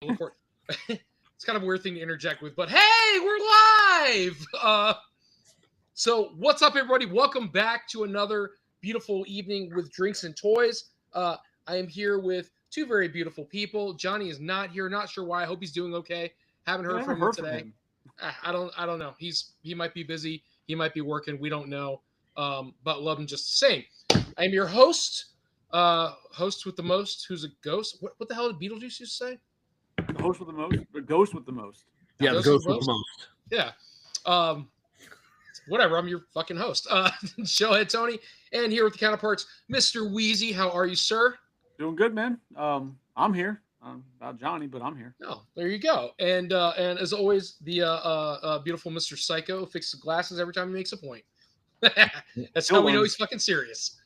It's kind of a weird thing to interject with, but hey, we're live. So what's up, everybody? Welcome back to another beautiful evening with Drinks and Toys. I am here with two very beautiful people. Johnny is not here. Not sure why. I hope he's doing okay. Haven't heard from him today. I don't know. He might be busy. He might be working. We don't know. But love him just the same. I am your host. Host with the most. Who's a ghost? What the hell did Beetlejuice used to say? The host with the most, the ghost with the most. Yeah, the ghost with the most. Yeah. Whatever. I'm your fucking host. Showhead Tony, and here with the counterparts, Mr. Wheezy. How are you, sir? Doing good, man. I'm here. Not Johnny, but I'm here. Oh, there you go. And as always, the beautiful Mr. Psycho fixes the glasses every time he makes a point. That's how we know he's fucking serious.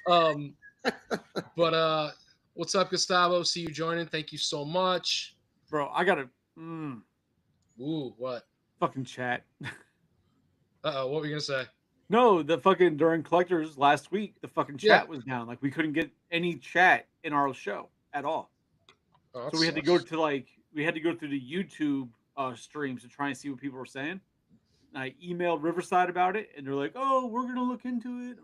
But what's up, Gustavo? See you joining. Thank you so much. Bro, I gotta Ooh, what? fucking chat. Uh-oh, what were you gonna say? No, the fucking during collectors last week, the fucking chat was down. Like we couldn't get any chat in our show at all. Oh, So we had to go to through the YouTube streams to try and see what people were saying. And I emailed Riverside about it, and they're like, "Oh, we're gonna look into it."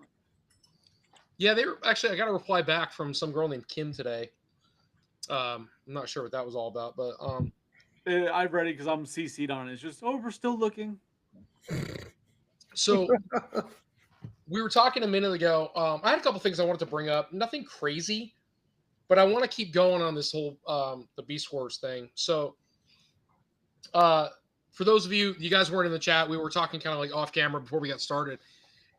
Yeah, they were actually. I got a reply back from some girl named Kim today. I'm not sure what that was all about, but I've read it because I'm CC'd on it. It's just, we're still looking. So we were talking a minute ago. I had a couple things I wanted to bring up. Nothing crazy, but I want to keep going on this whole the Beast Wars thing. So for those of you guys weren't in the chat, we were talking kind of like off camera before we got started.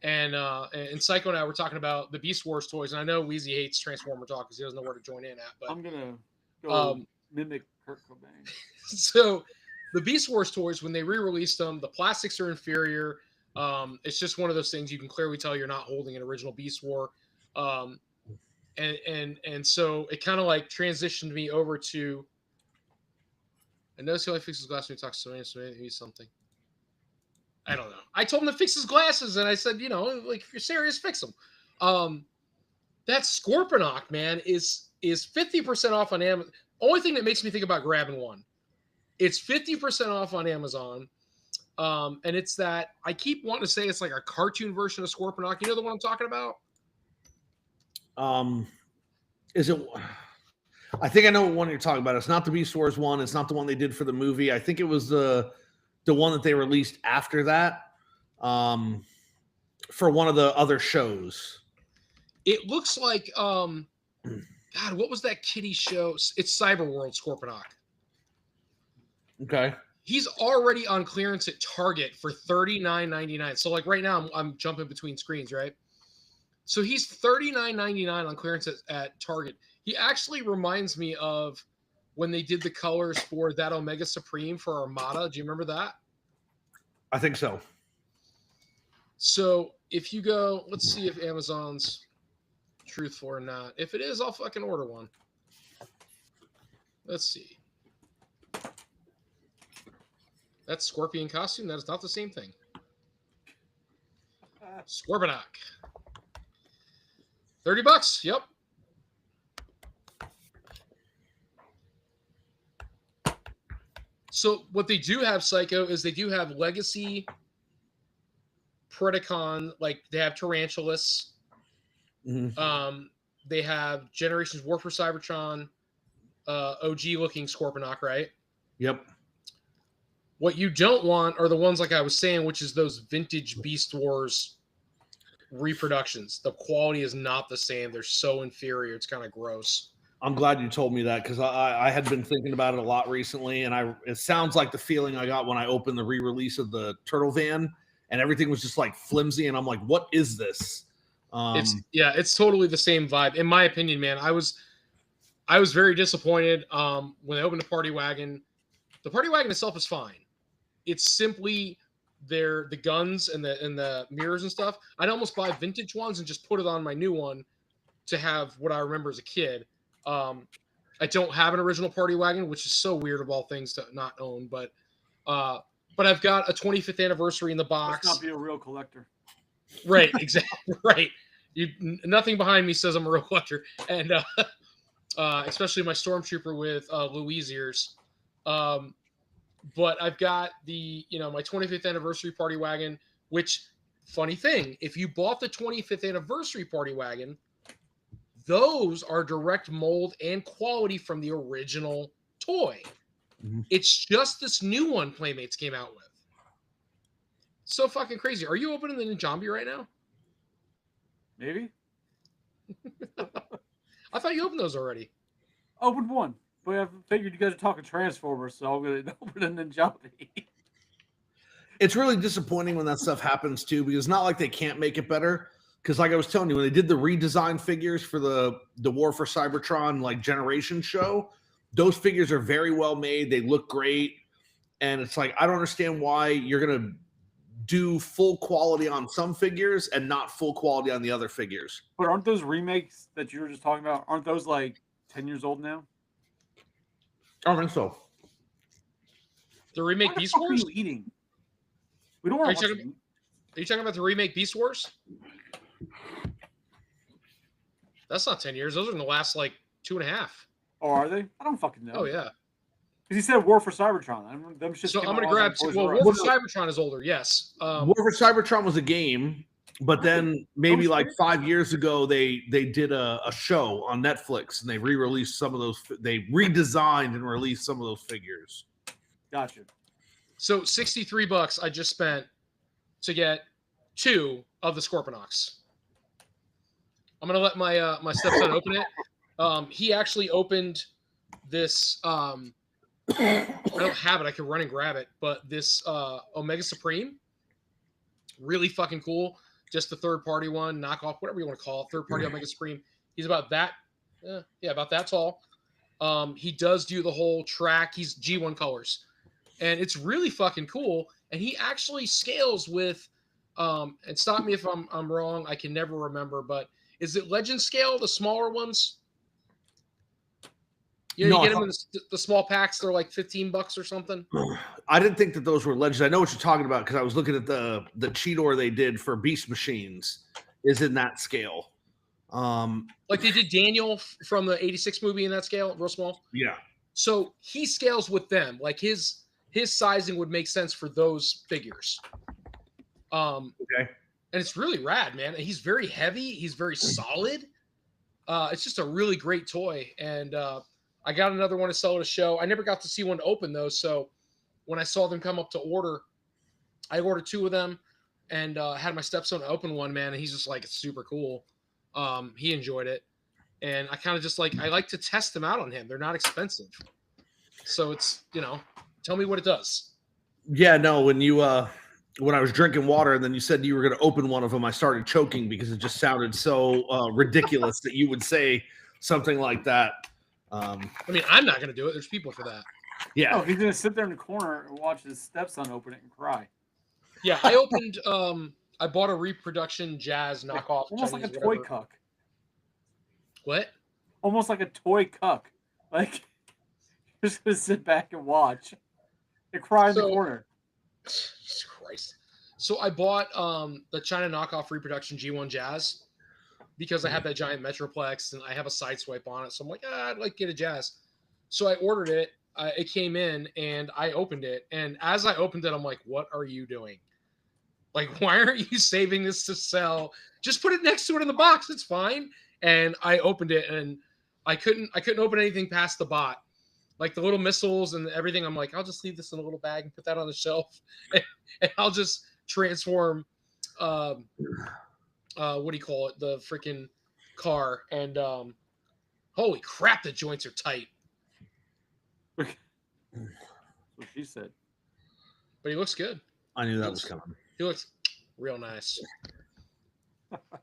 And Psycho and I were talking about the Beast Wars toys. And I know Wheezy hates Transformer talk because he doesn't know where to join in at. But I'm going to go mimic Kurt Cobain. So the Beast Wars toys, when they re-released them, the plastics are inferior. It's just one of those things you can clearly tell you're not holding an original Beast War. And so it kind of like transitioned me over to. I noticed he only fixes glass when he talks to me something. I don't know. I told him to fix his glasses, and I said, like if you're serious, fix them. That Scorponok, man, is 50% off on Amazon. Only thing that makes me think about grabbing one. It's 50% off on Amazon. And it's that I keep wanting to say it's like a cartoon version of Scorponok. You know the one I'm talking about? Is it? I think I know what one you're talking about. It's not the Beast Wars one. It's not the one they did for the movie. I think it was the one that they released after that for one of the other shows. It looks like God, what was that kiddie show? It's Cyberworld Scorponok. Okay. He's already on clearance at Target for $39.99. So like right now I'm jumping between screens, right? So he's $39.99 on clearance at Target. He actually reminds me of when they did the colors for that Omega Supreme for Armada. Do you remember that? I think so. So if you go, let's see if Amazon's truthful or not. If it is, I'll fucking order one. Let's see. That's Scorpion costume. That is not the same thing. Scorponok. $30. Yep. So what they do have, Psycho, is they do have Legacy Predacon, like they have Tarantulas. Mm-hmm. They have Generations War for Cybertron, OG looking Scorponok, right? Yep. What you don't want are the ones like I was saying, which is those vintage Beast Wars reproductions. The quality is not the same. They're so inferior. It's kind of gross. I'm glad you told me that because I had been thinking about it a lot recently, and it sounds like the feeling I got when I opened the re-release of the Turtle Van, and everything was just like flimsy, and I'm like, what is this? It's totally the same vibe. In my opinion, man, I was very disappointed when I opened the Party Wagon. The Party Wagon itself is fine. It's simply the guns and the mirrors and stuff. I'd almost buy vintage ones and just put it on my new one to have what I remember as a kid. I don't have an original Party Wagon, which is so weird of all things to not own, but I've got a 25th anniversary in the box. Let's not be a real collector. Right, exactly. Right. Nothing behind me says I'm a real collector. And especially my Stormtrooper with Louise ears. But I've got the, my 25th anniversary party wagon, which, funny thing, if you bought the 25th anniversary party wagon, those are direct mold and quality from the original toy. Mhm. It's just this new one Playmates came out with. So fucking crazy. Are you opening the Ninjambi right now? Maybe. I thought you opened those already. Opened one, but I figured you guys are talking Transformers, so I'm gonna open a Ninjabi. It's really disappointing when that stuff happens too, because it's not like they can't make it better. Because like I was telling you, when they did the redesign figures for the War for Cybertron like generation show, those figures are very well made. They look great, and it's like I don't understand why you're gonna do full quality on some figures and not full quality on the other figures. But aren't those remakes that you were just talking about? Aren't those like 10 years old now? I don't think so. The remake What the Beast fuck are Wars? you eating? We don't want to watch. Are you talking about the remake Beast Wars? That's not 10 years. Those are in the last like 2.5. Oh, are they? I don't fucking know. Oh yeah. Because he said War for Cybertron. Them shits So came I'm out gonna while I grab. was on Toys Well, R War Us. for Cybertron is older. Yes. War for Cybertron was a game, but then maybe Oh, like shit. 5 years ago they did a show on Netflix and they re-released some of those. They redesigned and released some of those figures. Gotcha. So $63 I just spent to get 2 of the Scorponok. I'm gonna let my my stepson open it. He actually opened this. I don't have it. I can run and grab it. But this Omega Supreme, really fucking cool. Just the third-party one, knockoff, whatever you want to call it. Third-party Omega Supreme. He's about that. About that tall. He does do the whole track. He's G1 colors, and it's really fucking cool. And he actually scales with. And stop me if I'm wrong. I can never remember, but is it Legend scale, the smaller ones? You know, No, you I get them in the small packs. They're like $15 or something. I didn't think that those were legends. I know what you're talking about because I was looking at the Cheetor they did for Beast Machines is in that scale. Like they did Daniel from the '86 movie in that scale, real small. Yeah. So he scales with them. Like his sizing would make sense for those figures. Okay. And it's really rad, man. And he's very heavy. He's very solid. It's just a really great toy. And I got another one to sell at a show. I never got to see one to open those. So when I saw them come up to order, I ordered 2 of them and had my stepson open one, man. And he's just like, it's super cool. He enjoyed it. And I kind of just I like to test them out on him. They're not expensive. So it's, tell me what it does. Yeah, no, when I was drinking water and then you said you were going to open one of them, I started choking because it just sounded so ridiculous that you would say something like that. I mean, I'm not going to do it. There's people for that. Yeah. Oh, he's gonna sit there in the corner and watch his stepson open it and cry. Yeah, I opened. I bought a reproduction Jazz knockoff. Almost Chinese, like a toy whatever. cuck. What? Almost like a toy cuck. Like you're just gonna sit back and watch and cry in the corner. Jesus Christ. So I bought the China knockoff reproduction G1 Jazz because I have that giant Metroplex and I have a side swipe on it. So I'm like, I'd like to get a Jazz. So I ordered it. It came in and I opened it. And as I opened it, I'm like, what are you doing? Like, why aren't you saving this to sell? Just put it next to it in the box. It's fine. And I opened it and I couldn't open anything past the bot. Like the little missiles and everything. I'm like, I'll just leave this in a little bag and put that on the shelf. And I'll just transform what do you call it? The freaking car. And holy crap, the joints are tight. That's what she said. But he looks good. I knew that was coming. He looks real nice.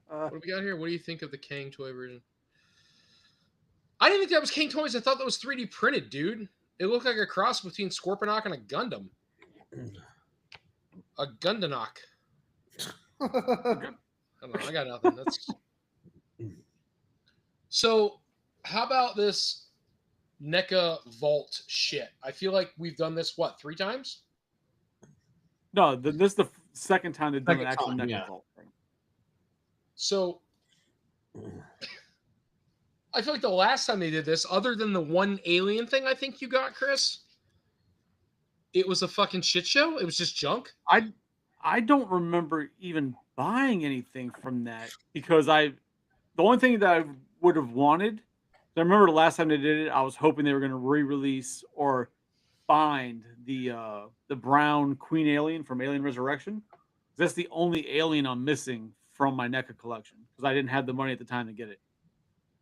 What do we got here? What do you think of the Kang toy version? I didn't think that was Kang Toys. I thought that was 3D printed, dude. It looked like a cross between Scorponok and a Gundam. A Gundanok. I don't know. I got nothing. That's so. How about this NECA Vault shit? I feel like we've done this 3 times. No, this is the second time they've done an Second actual time, NECA yeah. vault thing. So I feel like the last time they did this, other than the one alien thing I think you got, Chris, it was a fucking shit show. It was just junk. I don't remember even buying anything from that because the only thing that I would have wanted, I remember the last time they did it, I was hoping they were going to re-release or find the brown Queen Alien from Alien Resurrection. That's the only alien I'm missing from my NECA collection because I didn't have the money at the time to get it.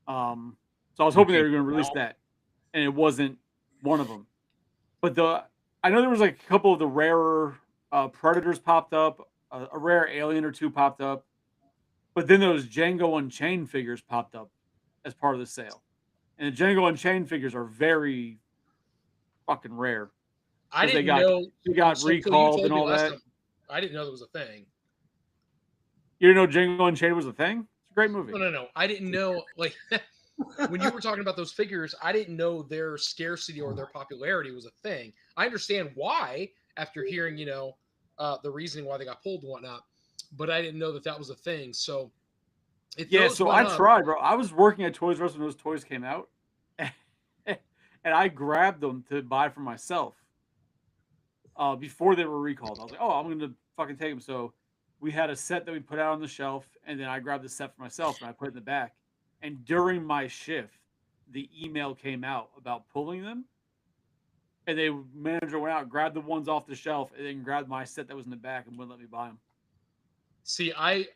So I was hoping they were going to release that, and it wasn't one of them. But I know there was like a couple of the rarer Predators popped up, a rare alien or two popped up, but then those Django Unchained figures popped up as part of the sale, and the Django Unchained figures are very fucking rare. I didn't know they got recalled and all that. I didn't know there was a thing. You didn't know Django Unchained was a thing? It's a great movie. No. I didn't know, like, when you were talking about those figures, I didn't know their scarcity or their popularity was a thing. I understand why after hearing, the reasoning why they got pulled and whatnot, but I didn't know that was a thing. So, so I tried, bro. I was working at Toys R Us when those toys came out, and I grabbed them to buy for myself before they were recalled. I was like, oh, I'm going to fucking take them. So we had a set that we put out on the shelf, and then I grabbed the set for myself, and I put it in the back. And during my shift, the email came out about pulling them. And the manager went out, grabbed the ones off the shelf, and then grabbed my set that was in the back and wouldn't let me buy them. See,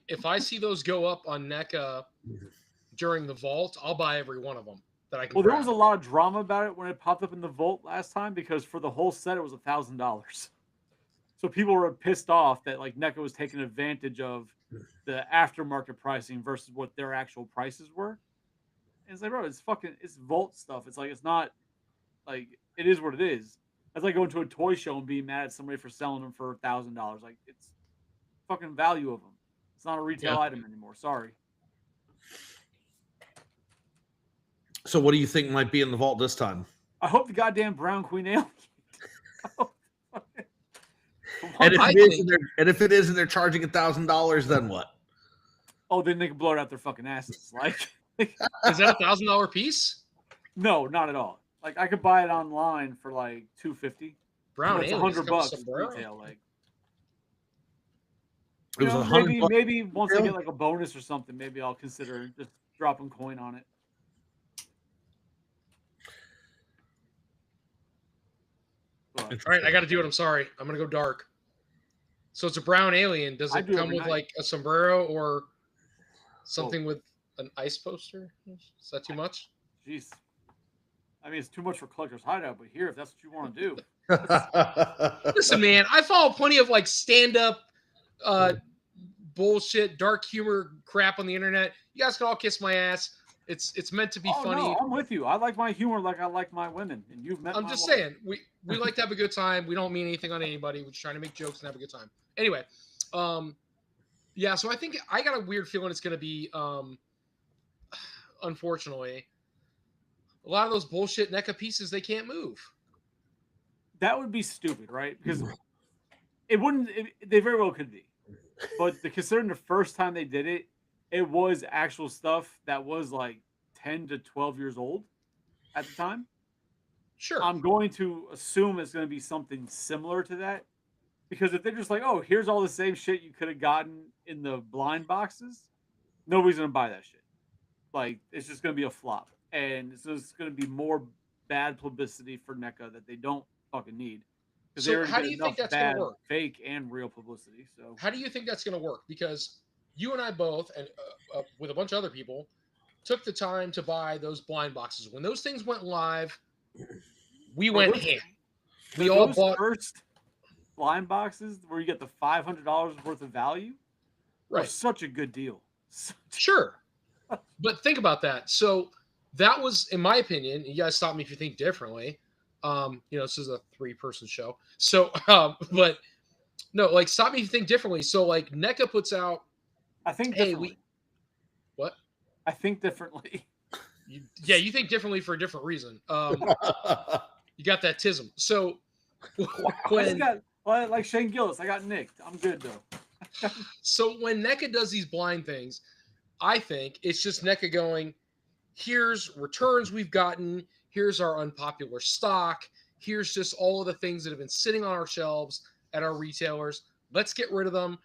if I see those go up on NECA during the vault, I'll buy every one of them that I can. Well, there was a lot of drama about it when it popped up in the vault last time because for the whole set it was $1,000. So people were pissed off that like NECA was taking advantage of the aftermarket pricing versus what their actual prices were. And it's like, bro, it's vault stuff. It's like, it's not like, it is what it is. That's like going to a toy show and being mad at somebody for selling them for $1,000. Like, it's fucking value of them. It's not a retail item anymore. Sorry. So what do you think might be in the vault this time? I hope the goddamn brown Queen Alien. And if it is and they're charging $1,000, then what? Oh, then they can blow it out their fucking asses. Like, is that $1,000 piece? No, not at all. Like, I could buy it online for like $250. Brown Alien, $100 retail. Like, it was $100. Maybe once I get like a bonus or something, maybe I'll consider just dropping coin on it. All right, I got to do it. I'm sorry. I'm going to go dark. So it's a brown alien. Does it come with like a sombrero or something with an ice poster? Is that too much? Jeez. I mean, it's too much for Collector's Hideout, but here, if that's what you want to do. Listen, man, I follow plenty of like stand-up bullshit, dark humor crap on the internet. You guys can all kiss my ass. It's meant to be funny. No, I'm with you. I like my humor like I like my women, and you've met. I'm just saying, we like to have a good time. We don't mean anything on anybody. We're just trying to make jokes and have a good time. Anyway, yeah. So I think I got a weird feeling it's going to be, unfortunately, a lot of those bullshit NECA pieces they can't move. That would be stupid, right? Because it wouldn't. They very well could be, but considering the first time they did it. It was actual stuff that was like 10 to 12 years old at the time. Sure. I'm going to assume it's going to be something similar to that. Because if they're just like, oh, here's all the same shit you could have gotten in the blind boxes, nobody's going to buy that shit. Like, it's just going to be a flop. And it's just going to be more bad publicity for NECA that they don't fucking need. So how do you think that's going to work? Fake and real publicity. So how do you think that's going to work? Because you and I both, and with a bunch of other people, took the time to buy those blind boxes. When those things went live, we went ham. We all bought first blind boxes where you get the $500 worth of value. Right, such a good deal. Sure, but think about that. So that was, in my opinion. You guys stop me if you think differently. This is a 3-person show. So, but no, like stop me if you think differently. So, like NECA puts out. I think differently. What? I think differently. You think differently for a different reason. You got that tism. So like Shane Gillis, I got nicked. I'm good though. So when NECA does these blind things, I think it's just NECA going, here's returns we've gotten, here's our unpopular stock, here's just all of the things that have been sitting on our shelves at our retailers. Let's get rid of them.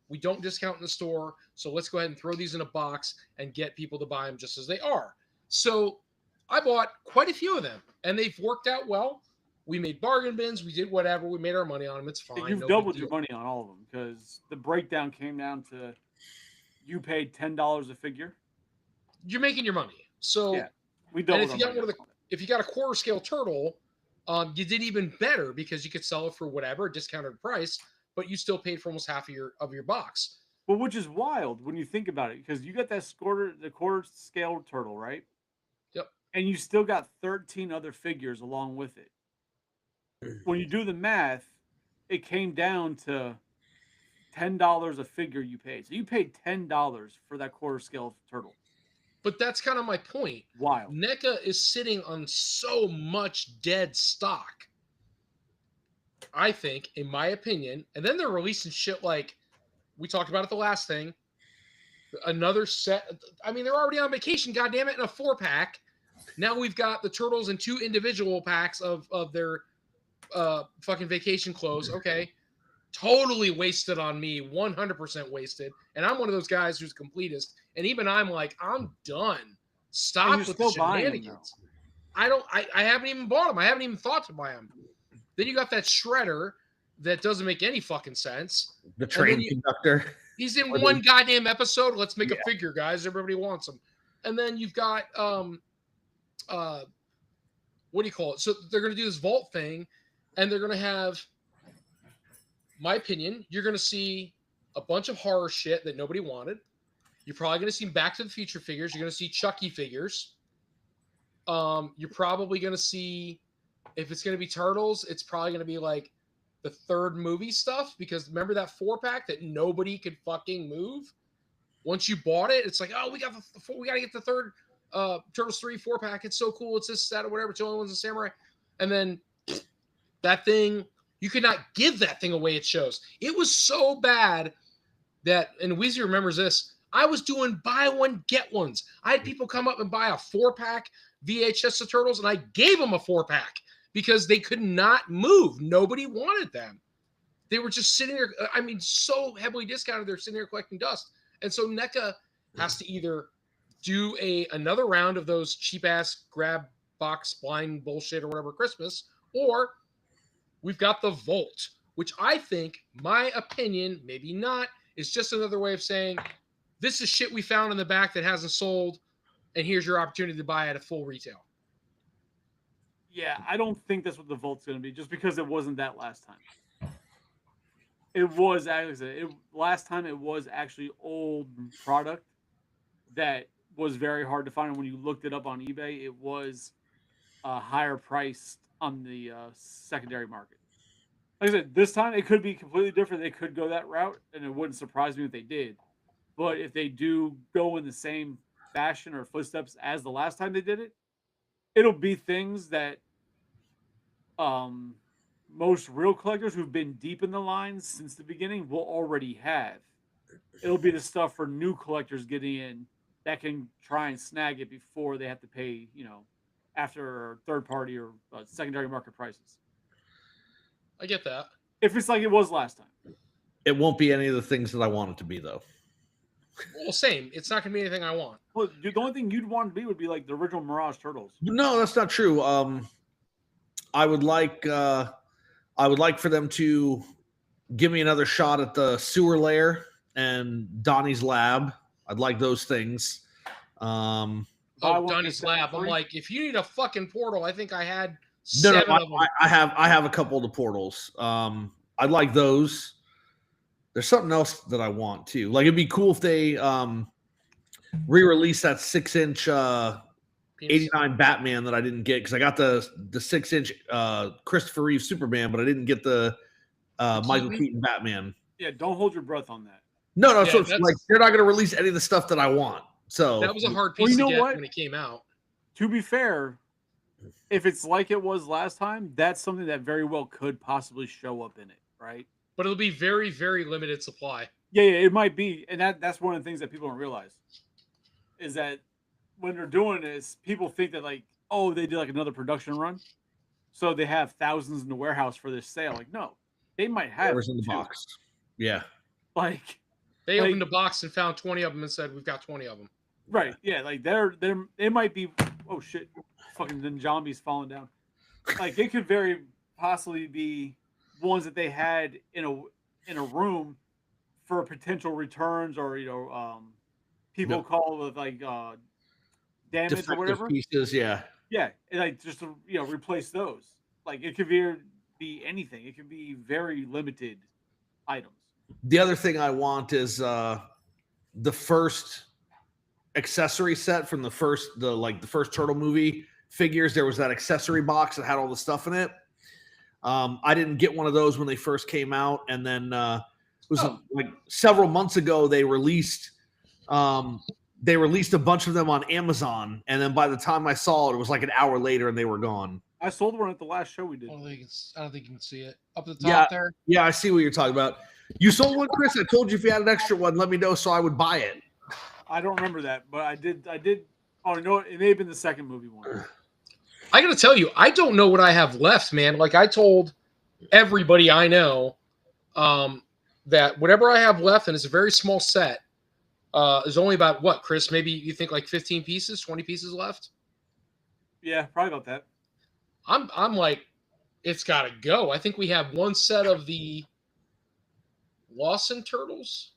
We don't discount in the store, so let's go ahead and throw these in a box and get people to buy them just as they are. So I bought quite a few of them, and they've worked out well. We made bargain bins. We did whatever. We made our money on them. It's fine. You've doubled your money on all of them because the breakdown came down to you paid $10 a figure. You're making your money. So yeah, we doubled. If you got a quarter scale turtle, you did even better because you could sell it for whatever a discounted price, but you still paid for almost half of your box. Well, which is wild when you think about it, because you got the quarter scale turtle, right? Yep. And you still got 13 other figures along with it. When you do the math, it came down to $10 a figure you paid. So you paid $10 for that quarter scale turtle. But that's kind of my point. Wild. NECA is sitting on so much dead stock, I think, in my opinion. And then they're releasing shit like we talked about at the last thing. Another set. I mean, they're already on vacation, goddammit, in a 4-pack. Now we've got the turtles in 2 individual packs of their fucking vacation clothes. Okay. Totally wasted on me, 100% wasted. And I'm one of those guys who's completist. And even I'm like, I'm done. Stop with the shenanigans. I haven't even bought them. I haven't even thought to buy them. Then you got that shredder that doesn't make any fucking sense. The train conductor. He's in one goddamn episode. Let's make a figure, guys. Everybody wants him. And then you've got what do you call it? So they're gonna do this vault thing, and they're gonna have, my opinion, you're gonna see a bunch of horror shit that nobody wanted. You're probably gonna see Back to the Future figures. You're gonna see Chucky figures. You're probably gonna see, if it's gonna be Turtles, it's probably gonna be like the third movie stuff, because remember that 4-pack that nobody could fucking move? Once you bought it, it's like, oh, we got to get the third Turtles 3 4-pack. It's so cool. It's this, that, or whatever. It's the only one's a samurai. And then that thing, you could not give that thing away at shows. It was so bad that, and Weezy remembers this, I was doing buy one, get ones. I had people come up and buy a 4-pack VHS of Turtles, and I gave them a 4-pack because they could not move. Nobody wanted them. They were just sitting there. I mean, so heavily discounted. They're sitting there collecting dust. And so NECA has to either do another round of those cheap-ass grab box blind bullshit or whatever Christmas, or we've got the Vault, which I think, my opinion, maybe not, is just another way of saying, this is shit we found in the back that hasn't sold, and here's your opportunity to buy at a full retail. Yeah, I don't think that's what the Vault's going to be, just because it wasn't that last time. It was actually last time. It was actually old product that was very hard to find. And when you looked it up on eBay, it was higher priced on the secondary market. Like I said, this time it could be completely different. They could go that route, and it wouldn't surprise me if they did. But if they do go in the same fashion or footsteps as the last time they did it, it'll be things that most real collectors who've been deep in the lines since the beginning will already have. It'll be the stuff for new collectors getting in that can try and snag it before they have to pay, after third party or secondary market prices. I get that. If it's like it was last time. It won't be any of the things that I want it to be, though. Well, same. It's not going to be anything I want. Well, the only thing you'd want to be would be like the original Mirage Turtles. No, that's not true. I would like for them to give me another shot at the sewer lair and Donnie's lab. I'd like those things. Donnie's lab. I'm like, if you need a fucking portal, I think I had no, seven of them. I have a couple of the portals. I'd like those. There's something else that I want too. Like, it'd be cool if they re-release that 6-inch 89 Batman that I didn't get, because I got the 6-inch Christopher Reeve Superman, but I didn't get the Michael Keaton Batman. Yeah, don't hold your breath on that. No, so it's like they're not going to release any of the stuff that I want. So that was a hard piece to get when it came out. To be fair, if it's like it was last time, that's something that very well could possibly show up in it, right? But it'll be very, very limited supply. Yeah, it might be. And that's one of the things that people don't realize is that when they're doing this, people think that like, oh, they did like another production run, so they have thousands in the warehouse for this sale. Like, no, they might have Whatever's in the 2. box. Yeah. Like, They Like- opened a box and found 20 of them and said, "We've got 20 of them." right? Yeah, like they might be. Oh shit! Fucking then zombies falling down. Like it could very possibly be ones that they had in a room for potential returns or people No. call it like damage or Defective whatever. pieces. Yeah. Yeah, and like just to replace those. Like it could be anything. It could be very limited items. The other thing I want is the first accessory set from the first turtle movie figures. There was that accessory box that had all the stuff in it. I didn't get one of those when they first came out, and then it was like several months ago they released a bunch of them on Amazon, and then by the time I saw it, it was like an hour later and they were gone. I sold one at the last show we did. I don't think you can see it up at the Yeah. top there. Yeah, I see what you're talking about. You sold one, Chris. I told you if you had an extra one, let me know so I would buy it. I don't remember that, but I did. Oh, you know what? It may have been the second movie one. I gotta tell you, I don't know what I have left, man. Like I told everybody I know that whatever I have left, and it's a very small set, is only about what, Chris? Maybe you think like 15 pieces, 20 pieces left? Yeah, probably about that. I'm like, it's gotta go. I think we have one set of the Lawson Turtles.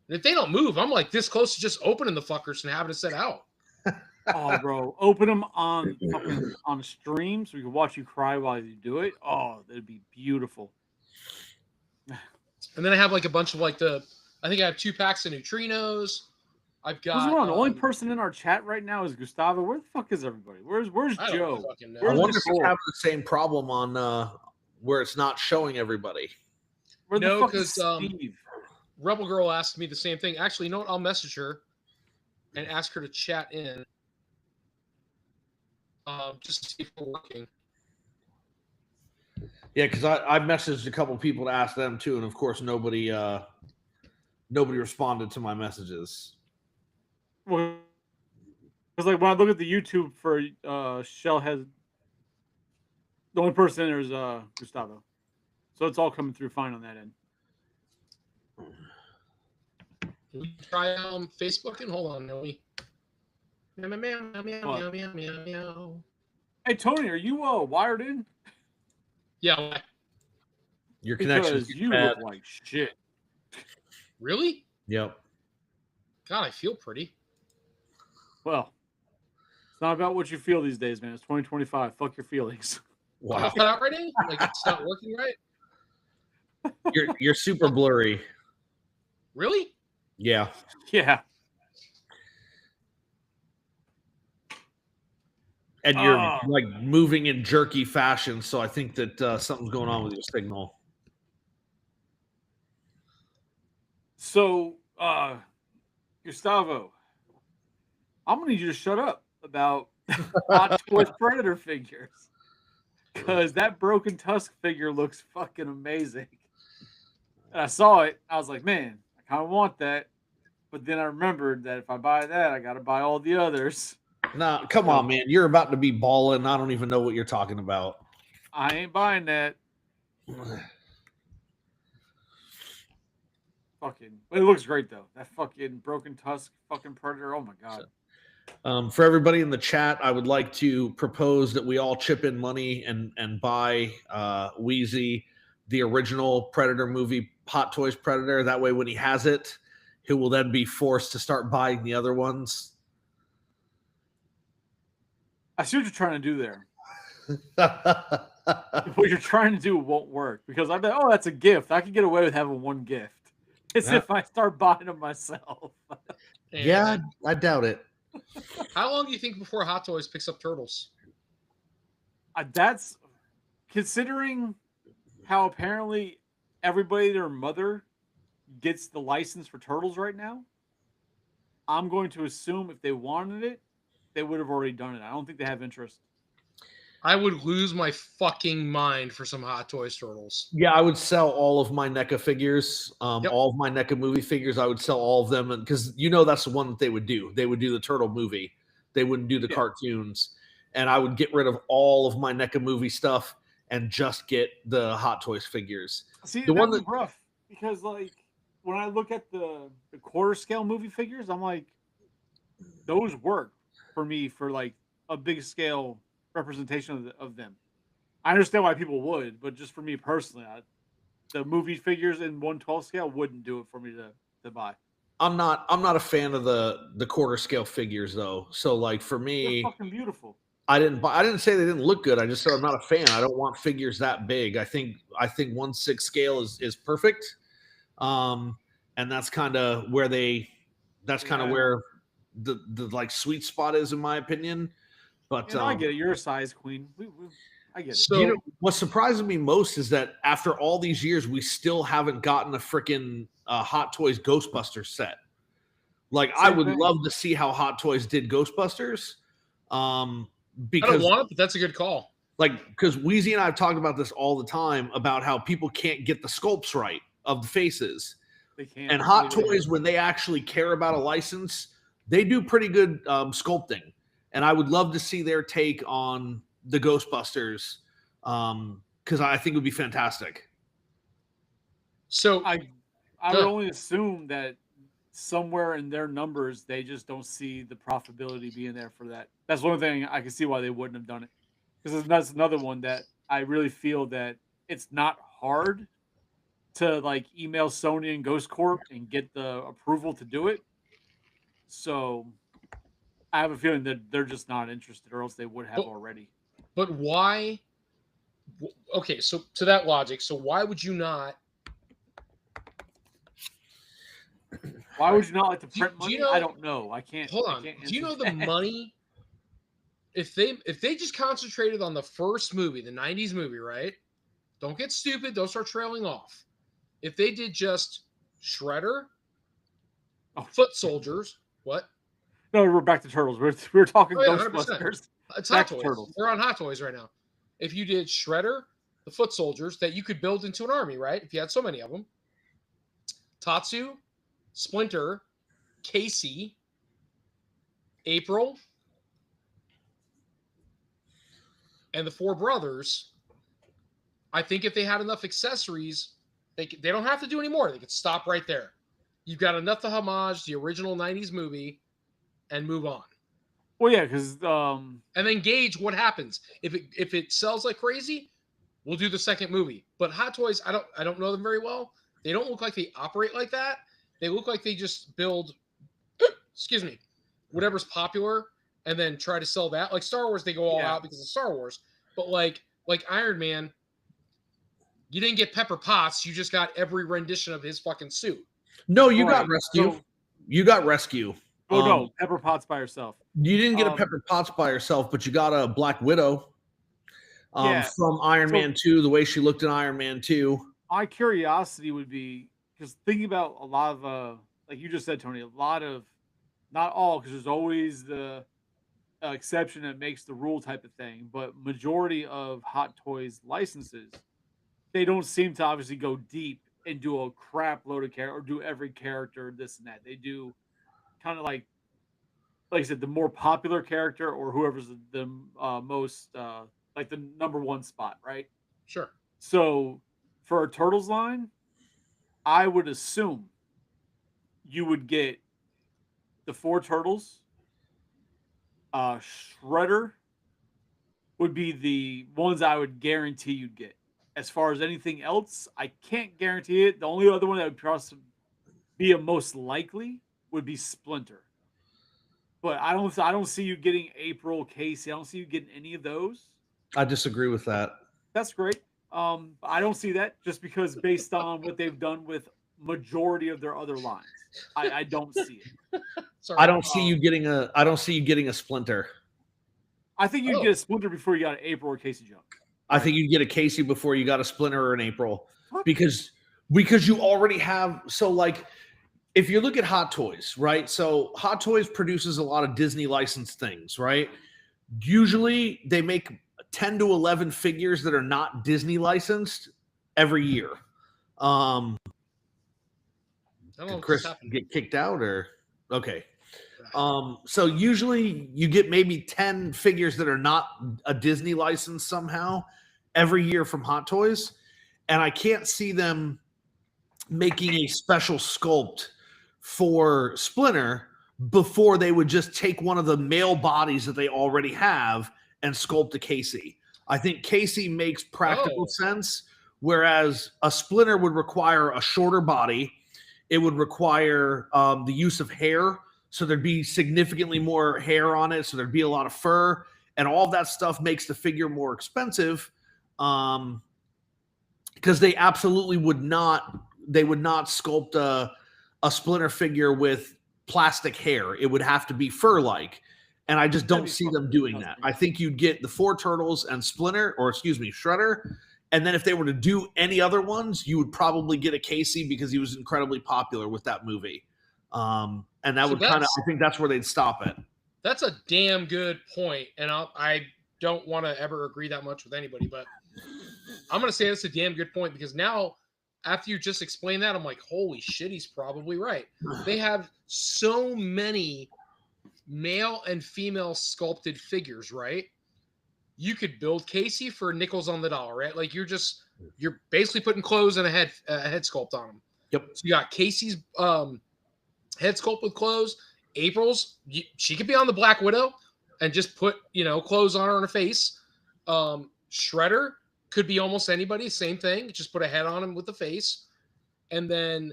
And if they don't move, I'm like this close to just opening the fuckers and having it set out. Oh, bro, open them on stream so we can watch you cry while you do it. Oh, that'd be beautiful. And then I have like a bunch of like I think I have 2 packs of neutrinos. I've got. What's wrong? The only person in our chat right now is Gustavo. Where the fuck is everybody? Where's I don't Joe? fucking know. I Where's wonder if Nicole? we have the same problem on where it's not showing everybody. Where the No, fuck is 'cause, Steve? Rebel Girl asked me the same thing. Actually, you know what? I'll message her and ask her to chat in. Just to see if we're working. Yeah, because I messaged a couple people to ask them too, and of course nobody responded to my messages. Well, because like when I look at the YouTube for Shell has the only person in there is Gustavo, so it's all coming through fine on that end. Can we try Facebook and hold on, Noe. Meow, meow, meow, meow, What? meow, meow, meow, meow. Hey Tony, are you wired in? Yeah, Your connection Because is you bad. look like shit. really? Yep. God, I feel pretty. Well, it's not about what you feel these days, man. It's 2025. Fuck your feelings. Wow. Cut out right now? Like it's not working right? You're super blurry. Really? Yeah. Yeah. And you're Oh. like moving in jerky fashion, so I think that something's going on with your signal. So, Gustavo, I'm gonna need you to shut up about Hot Toys Predator figures, because that Broken Tusk figure looks fucking amazing. And I saw it, I was like, man, I kind of want that, but then I remembered that if I buy that, I got to buy all the others. Nah, come on, man. You're about to be balling. I don't even know what you're talking about. I ain't buying that. Fucking, but it looks great though. That fucking Broken Tusk fucking Predator. Oh my god. For everybody in the chat, I would like to propose that we all chip in money and buy Wheezy the original Predator movie, Hot Toys Predator. That way, when he has it, he will then be forced to start buying the other ones. I see what you're trying to do there. What you're trying to do won't work because I bet, oh, that's a gift. I could get away with having one gift. It's Yeah. if I start buying them myself. And Yeah, I doubt it. How long do you think before Hot Toys picks up Turtles? That's considering how apparently everybody, their mother, gets the license for Turtles right now. I'm going to assume if they wanted it, they would have already done it. I don't think they have interest. I would lose my fucking mind for some Hot Toys Turtles. Yeah, I would sell all of my NECA figures, Yep. all of my NECA movie figures. I would sell all of them, because that's the one that they would do. They would do the turtle movie. They wouldn't do the cartoons, and I would get rid of all of my NECA movie stuff and just get the Hot Toys figures. See, The one that's rough because like when I look at the quarter scale movie figures, I'm like, those work for me for like a big scale representation of them. I understand why people would, but just for me personally, the movie figures in 1/12 scale wouldn't do it for me to buy. I'm not a fan of the quarter scale figures though. So like for me, they're fucking beautiful. I didn't say they didn't look good. I just said I'm not a fan. I don't want figures that big. I think 1/6 scale is perfect. And that's kind of where where the like sweet spot is in my opinion. But I get it. You're a size queen. I get it. So what surprises me most is that after all these years, we still haven't gotten a freaking Hot Toys Ghostbusters set. Like I would love to see how Hot Toys did Ghostbusters. Because I don't want it, but that's a good call. Like, because Wheezy and I have talked about this all the time about how people can't get the sculpts right of the faces. They can't. And Hot Toys, when they actually care about a license, they do pretty good sculpting. And I would love to see their take on the Ghostbusters, because I think it would be fantastic. So I would only assume that somewhere in their numbers they just don't see the profitability being there for that. That's one thing I can see why they wouldn't have done it, because that's another one that I really feel that it's not hard to like email Sony and Ghost Corp and get the approval to do it. So I have a feeling that they're just not interested, or else they would have already. But why? Okay, so to that logic, so why would you not? Why would you not like to print money? You know, I don't know. I can't. Hold on. Do you know the money? If they just concentrated on the first movie, the 90s movie, right? Don't get stupid. Don't start trailing off. If they did just Shredder, Foot Soldiers, what? No, we're back to Turtles. We're talking Ghostbusters. 100%. It's Hot Toys. Turtles. They're on Hot Toys right now. If you did Shredder, the Foot Soldiers that you could build into an army, right? If you had so many of them. Tatsu, Splinter, Casey, April, and the four brothers. I think if they had enough accessories, they don't have to do any more. They could stop right there. You've got enough to homage the original 90s movie and move on. Well, yeah, because and then gauge what happens. If it sells like crazy, we'll do the second movie. But Hot Toys, I don't know them very well. They don't look like they operate like that. They look like they just build, excuse me, whatever's popular and then try to sell that. Like Star Wars, they go all out because of Star Wars. But like Iron Man, you didn't get Pepper Potts. You just got every rendition of his fucking suit. No, you got Rescue. You got Rescue. Oh, no, Pepper Potts by herself. You didn't get a Pepper Potts by herself, but you got a Black Widow from Iron Man 2, the way she looked in Iron Man 2. My curiosity would be, because thinking about a lot of, like you just said, Tony, a lot of, not all, because there's always the exception that makes the rule type of thing, but majority of Hot Toys licenses, they don't seem to obviously go deep and do a crap load of character or do every character this and that. They do kind of like I said, the more popular character or whoever's the most like the number one spot, right? Sure. So for a Turtles line, I would assume you would get the four Turtles. Shredder would be the ones I would guarantee you'd get. As far as anything else, I can't guarantee it. The only other one that would probably be a most likely would be Splinter. But I don't see you getting April, Casey. I don't see you getting any of those. I disagree with that. That's great. I don't see that just because based on what they've done with majority of their other lines, I don't see it. Sorry, I don't see you getting a Splinter. I think you'd get a Splinter before you got an April or Casey Jones. I think you'd get a Casey before you got a Splinter or an April, because you already have. So like, if you look at Hot Toys, right? So Hot Toys produces a lot of Disney licensed things, right? Usually they make 10 to 11 figures that are not Disney licensed every year. I don't know Did what Chris just happened. get kicked out or okay? So usually you get maybe 10 figures that are not a Disney license somehow every year from Hot Toys, and I can't see them making a special sculpt for Splinter before they would just take one of the male bodies that they already have and sculpt a Casey. I think Casey makes practical sense, whereas a Splinter would require a shorter body. It would require the use of hair, so there'd be significantly more hair on it, so there'd be a lot of fur, and all of that stuff makes the figure more expensive because they absolutely would not sculpt a Splinter figure with plastic hair. It would have to be fur-like, and I just don't see them doing that. I think you'd get the 4 Turtles and Shredder, and then if they were to do any other ones, you would probably get a Casey because he was incredibly popular with that movie. And that would kind of, I think that's where they'd stop it. That's a damn good point, and I don't want to ever agree that much with anybody, but I'm going to say that's a damn good point because now, after you just explained that, I'm like, holy shit, he's probably right. They have so many male and female sculpted figures, right? You could build Casey for nickels on the dollar, right? Like you're basically putting clothes and a head sculpt on them. Yep. So you got Casey's head sculpt with clothes. April's, she could be on the Black Widow and just put, clothes on her and her face. Shredder could be almost anybody, same thing. Just put a head on him with the face. And then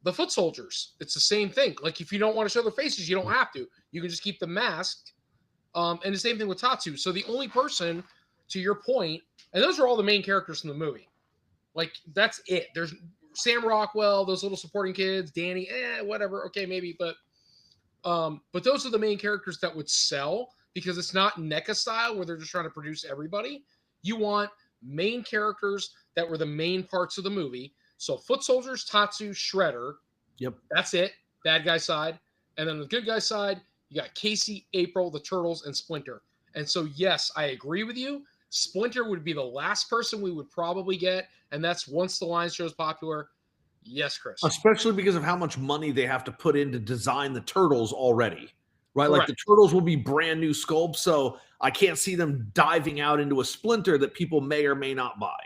the foot soldiers, it's the same thing. Like if you don't want to show their faces, you don't have to. You can just keep them masked. And the same thing with Tatsu. So the only person, to your point, and those are all the main characters from the movie. Like that's it. There's Sam Rockwell, those little supporting kids, Danny, whatever. Okay, maybe, but those are the main characters that would sell because it's not NECA style where they're just trying to produce everybody. You want main characters that were the main parts of the movie. So foot soldiers, Tatsu, Shredder. Yep. That's it. Bad guy side. And then the good guy side, you got Casey, April, the Turtles, and Splinter. And so, yes, I agree with you. Splinter would be the last person we would probably get. And that's once the line show is popular. Yes, Chris. Especially because of how much money they have to put in to design the Turtles already. Right? Correct. Like the Turtles will be brand new sculpts. So I can't see them diving out into a Splinter that people may or may not buy.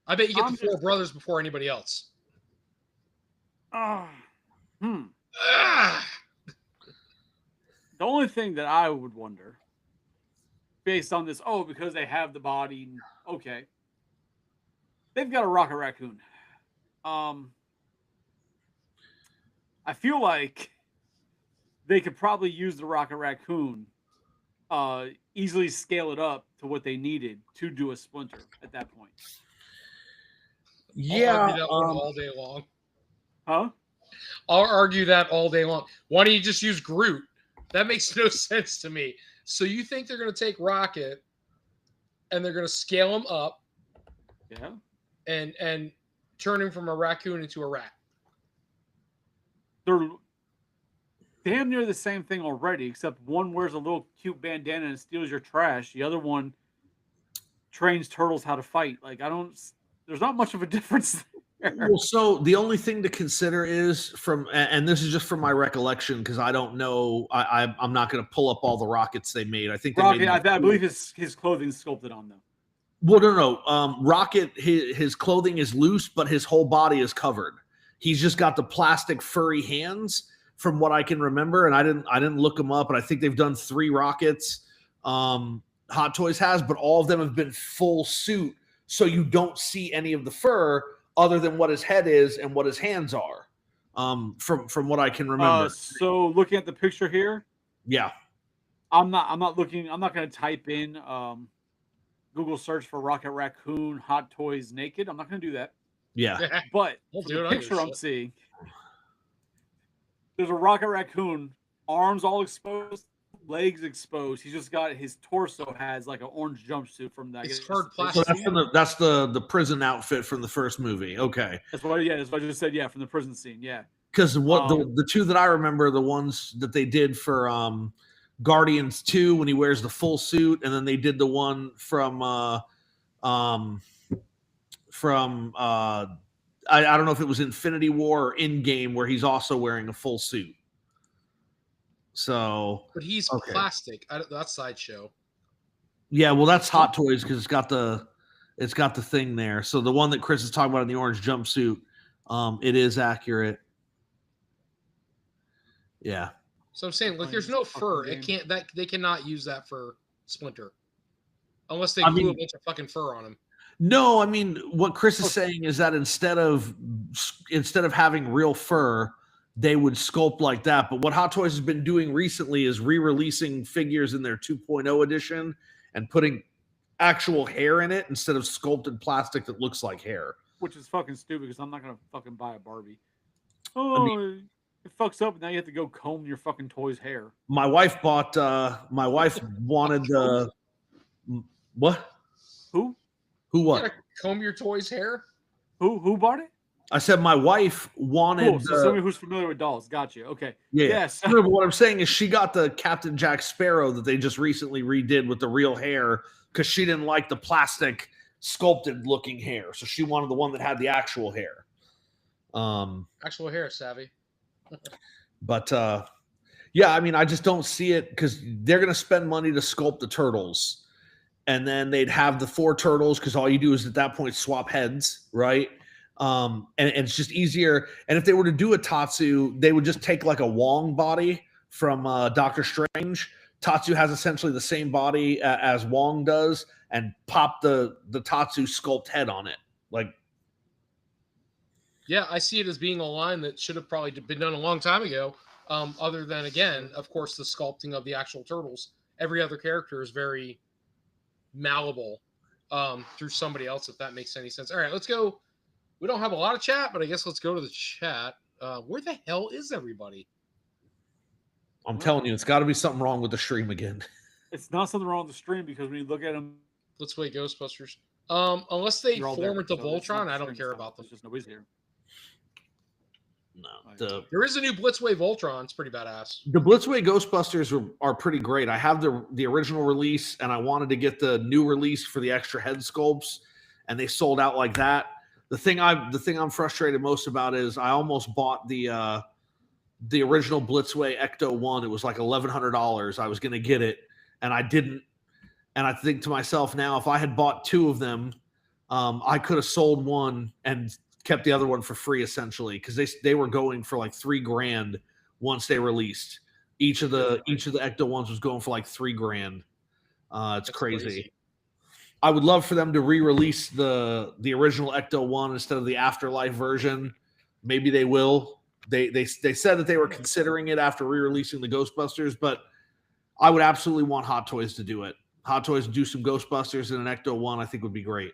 I bet you get the 4 brothers before anybody else. The only thing that I would wonder, based on this, because they have the body, okay, they've got a Rocket Raccoon. I feel like they could probably use the Rocket Raccoon, easily scale it up to what they needed to do a Splinter at that point. I'll argue that one all day long. Huh? I'll argue that all day long. Why don't you just use Groot? That makes no sense to me. So you think they're going to take Rocket and they're going to scale him up, and turn him from a raccoon into a rat? They're damn near the same thing already, except one wears a little cute bandana and steals your trash. The other one trains turtles how to fight. Like there's not much of a difference there. Well, so the only thing to consider is and this is just from my recollection because I don't know. I'm not going to pull up all the rockets they made. I think they made I believe his clothing's sculpted on them. Well, no. Rocket, his clothing is loose, but his whole body is covered. He's just got the plastic furry hands, from what I can remember, and I didn't look them up. But I think they've done 3 Rockets. Hot Toys has, but all of them have been full suit. So you don't see any of the fur other than what his head is and what his hands are, from what I can remember. So looking at the picture here, yeah, I'm not going to type in Google search for Rocket Raccoon Hot Toys naked. I'm not going to do that. Yeah, but the picture I'm seeing, there's a Rocket Raccoon, arms all exposed, legs exposed. He's just got his torso has like an orange jumpsuit from that. It's hard plastic. So that's the prison outfit from the first movie. Okay, that's what I just said. Yeah, from the prison scene. Yeah, because the 2 that I remember, the ones that they did for Guardians 2 when he wears the full suit, and then they did the one from I don't know if it was Infinity War or Endgame where he's also wearing a full suit. So, But he's okay. plastic. That's Sideshow. Yeah, well, that's Hot Toys because it's got the thing there. So the one that Chris is talking about in the orange jumpsuit, it is accurate. Yeah. So I'm saying, like, there's no fur. They cannot use that for Splinter, unless they glue a bunch of fucking fur on him. No, I mean what Chris is saying is that instead of having real fur, they would sculpt like that. But what Hot Toys has been doing recently is re-releasing figures in their 2.0 edition and putting actual hair in it instead of sculpted plastic that looks like hair. Which is fucking stupid because I'm not gonna fucking buy a Barbie. Oh, it fucks up. Now you have to go comb your fucking toy's hair. My wife bought. My wife wanted the what? Who? Who what? You gotta comb your toy's hair? Who bought it? I said my wife wanted. Cool. So somebody who's familiar with dolls. Got you. Okay. Yeah. Yes. No, but what I'm saying is she got the Captain Jack Sparrow that they just recently redid with the real hair because she didn't like the plastic sculpted looking hair. So she wanted the one that had the actual hair. Actual hair, savvy. But yeah, I mean, I just don't see it because they're going to spend money to sculpt the turtles. And then they'd have the 4 turtles because all you do is at that point swap heads, right? And it's just easier. And if they were to do a Tatsu, they would just take like a Wong body from Doctor Strange. Tatsu has essentially the same body as Wong does, and pop the Tatsu sculpt head on it. Like, yeah, I see it as being a line that should have probably been done a long time ago. Other than, again, of course, the sculpting of the actual turtles. Every other character is very malleable through somebody else, if that makes any sense. All right, let's go. We don't have a lot of chat, but I guess let's go to the chat. Where the hell is everybody? I'm telling you, it's got to be something wrong with the stream again. It's not something wrong with the stream because when you look at them, Let's play Ghostbusters. Unless they form into Voltron, I don't care about them. It's just nobody's here. No, there is a new Blitzway Voltron. It's pretty badass. The Blitzway Ghostbusters are pretty great. I have the original release, and I wanted to get the new release for the extra head sculpts, and they sold out like that. The thing I'm frustrated most about is I almost bought the original Blitzway Ecto 1. It was like $1,100. I was going to get it, and I didn't. And I think to myself now, if I had bought 2 of them, I could have sold one and kept the other one for free, essentially, because they were going for like $3,000 once they released. Each of the Ecto ones was going for like $3,000. That's crazy. I would love for them to re-release the original Ecto 1 instead of the Afterlife version. Maybe they will. They said that they were considering it after re-releasing the Ghostbusters, but I would absolutely want Hot Toys to do it. Hot Toys do some Ghostbusters in an Ecto 1, I think would be great.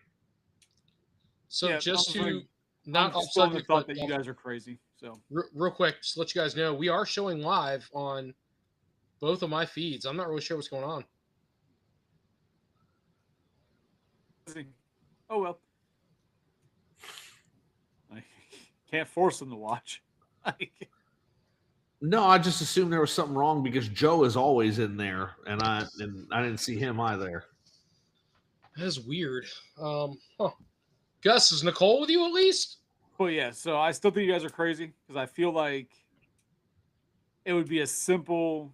So yeah, just to not off the subject, thought that you guys are crazy. So real quick, just to let you guys know, we are showing live on both of my feeds. I'm not really sure what's going on. Oh well, I can't force them to watch. No, I just assumed there was something wrong because Joe is always in there, and I didn't see him either. That is weird. Gus, is Nicole with you at least? Well, yeah. So I still think you guys are crazy because I feel like it would be a simple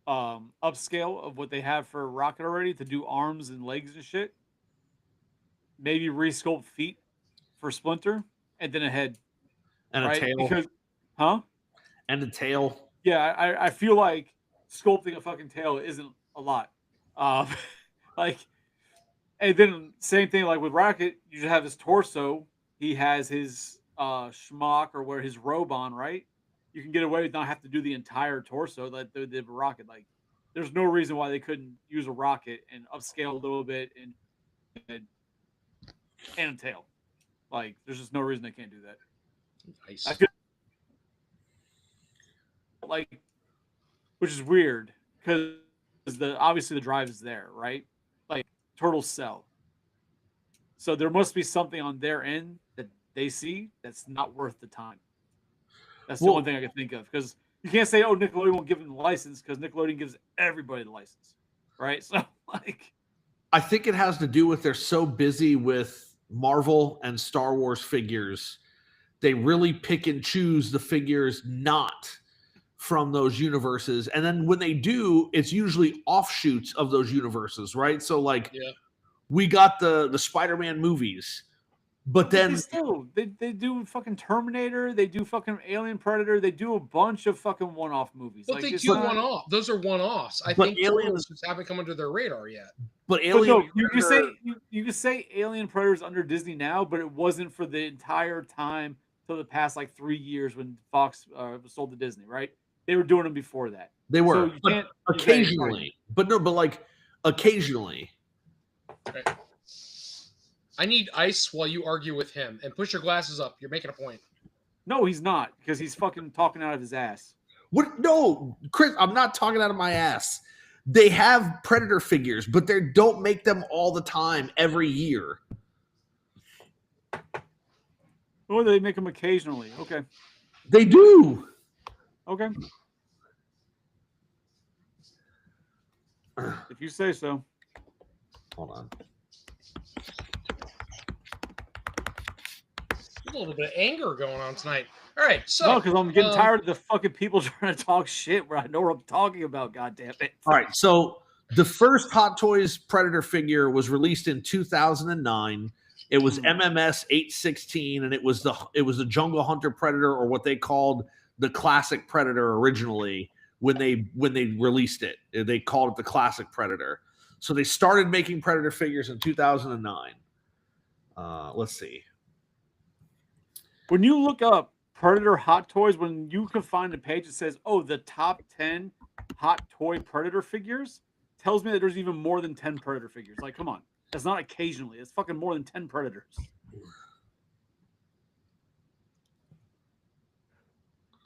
upscale of what they have for Rocket already to do arms and legs and shit. Maybe resculpt feet for Splinter and then a head and a tail. And a tail. Yeah, I feel like sculpting a fucking tail isn't a lot. Like, and then same thing like with Rocket, you just have his torso. He has his schmuck or where his robe on, right? You can get away with not have to do the entire torso like they did with Rocket. Like, there's no reason why they couldn't use a Rocket and upscale a little bit and a tail. Like, there's just no reason they can't do that. Nice. Like, which is weird because obviously the drive is there, right? Like, turtles sell, so there must be something on their end that they see that's not worth the time. That's the one thing I can think of because you can't say, oh, Nickelodeon won't give them the license because Nickelodeon gives everybody the license, right? So, like, I think it has to do with they're so busy with Marvel and Star Wars figures. They really pick and choose the figures not from those universes. And then when they do, it's usually offshoots of those universes, right? So like we got the Spider-Man movies, but then they do fucking Terminator, they do fucking Alien Predator, they do a bunch of fucking one-off movies. But like, they do one-off. Those are one-offs. I think Aliens just haven't come under their radar yet. But Alien, you can say Alien Predator is under Disney now, but it wasn't for the entire time till the past like 3 years when Fox sold to Disney, right? They were doing them before that. They were, so but occasionally. But occasionally. Okay. I need ice while you argue with him, and push your glasses up. You're making a point. No, he's not, because he's fucking talking out of his ass. What? No, Chris, I'm not talking out of my ass. They have Predator figures, but they don't make them all the time every year. Oh, they make them occasionally. Okay. They do. Okay. If you say so. Hold on. A little bit of anger going on tonight. All right, so no, because I'm getting tired of the fucking people trying to talk shit where I know what I'm talking about. God damn it! All right, so the first Hot Toys Predator figure was released in 2009. It was MMS 816, and it was the Jungle Hunter Predator, or what they called the Classic Predator originally when they released it. They called it the Classic Predator. So they started making Predator figures in 2009. Let's see. When you look up Predator Hot Toys, when you can find a page that says, oh, the top 10 Hot Toy Predator figures, tells me that there's even more than 10 Predator figures. Like, come on. That's not occasionally. It's fucking more than 10 Predators.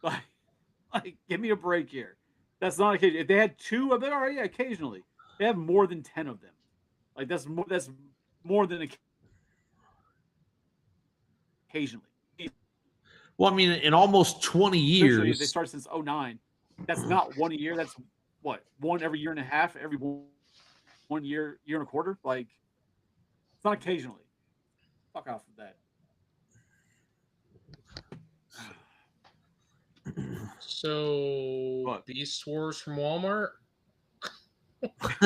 Like, give me a break here. That's not occasionally. If they had 2 of them, all right, yeah, occasionally. They have more than 10 of them. Like, that's more than occasionally. Well, I mean, in almost 20 years. They start since 2009. That's not one a year. That's what? One every year and a half, every 1 year and a quarter. Like, it's not occasionally. Fuck off with that. So, what? Beast Wars from Walmart?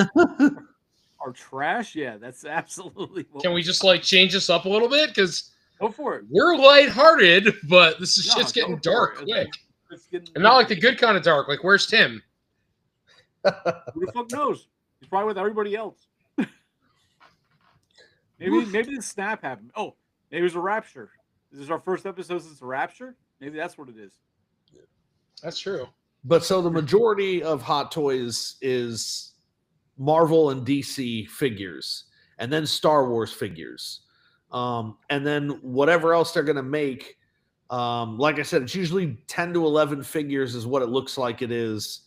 Are trash? Yeah, that's absolutely. Can we just change this up a little bit? Because go for it. We're lighthearted, but this is shit's getting dark quick. And not like the good kind of dark. Like, where's Tim? Who the fuck knows? He's probably with everybody else. maybe the snap happened. Oh, maybe it was a rapture. Is this our first episode since the rapture? Maybe that's what it is. That's true. But so the majority of Hot Toys is Marvel and DC figures, and then Star Wars figures. And then whatever else they're going to make, like I said, it's usually 10 to 11 figures is what it looks like it is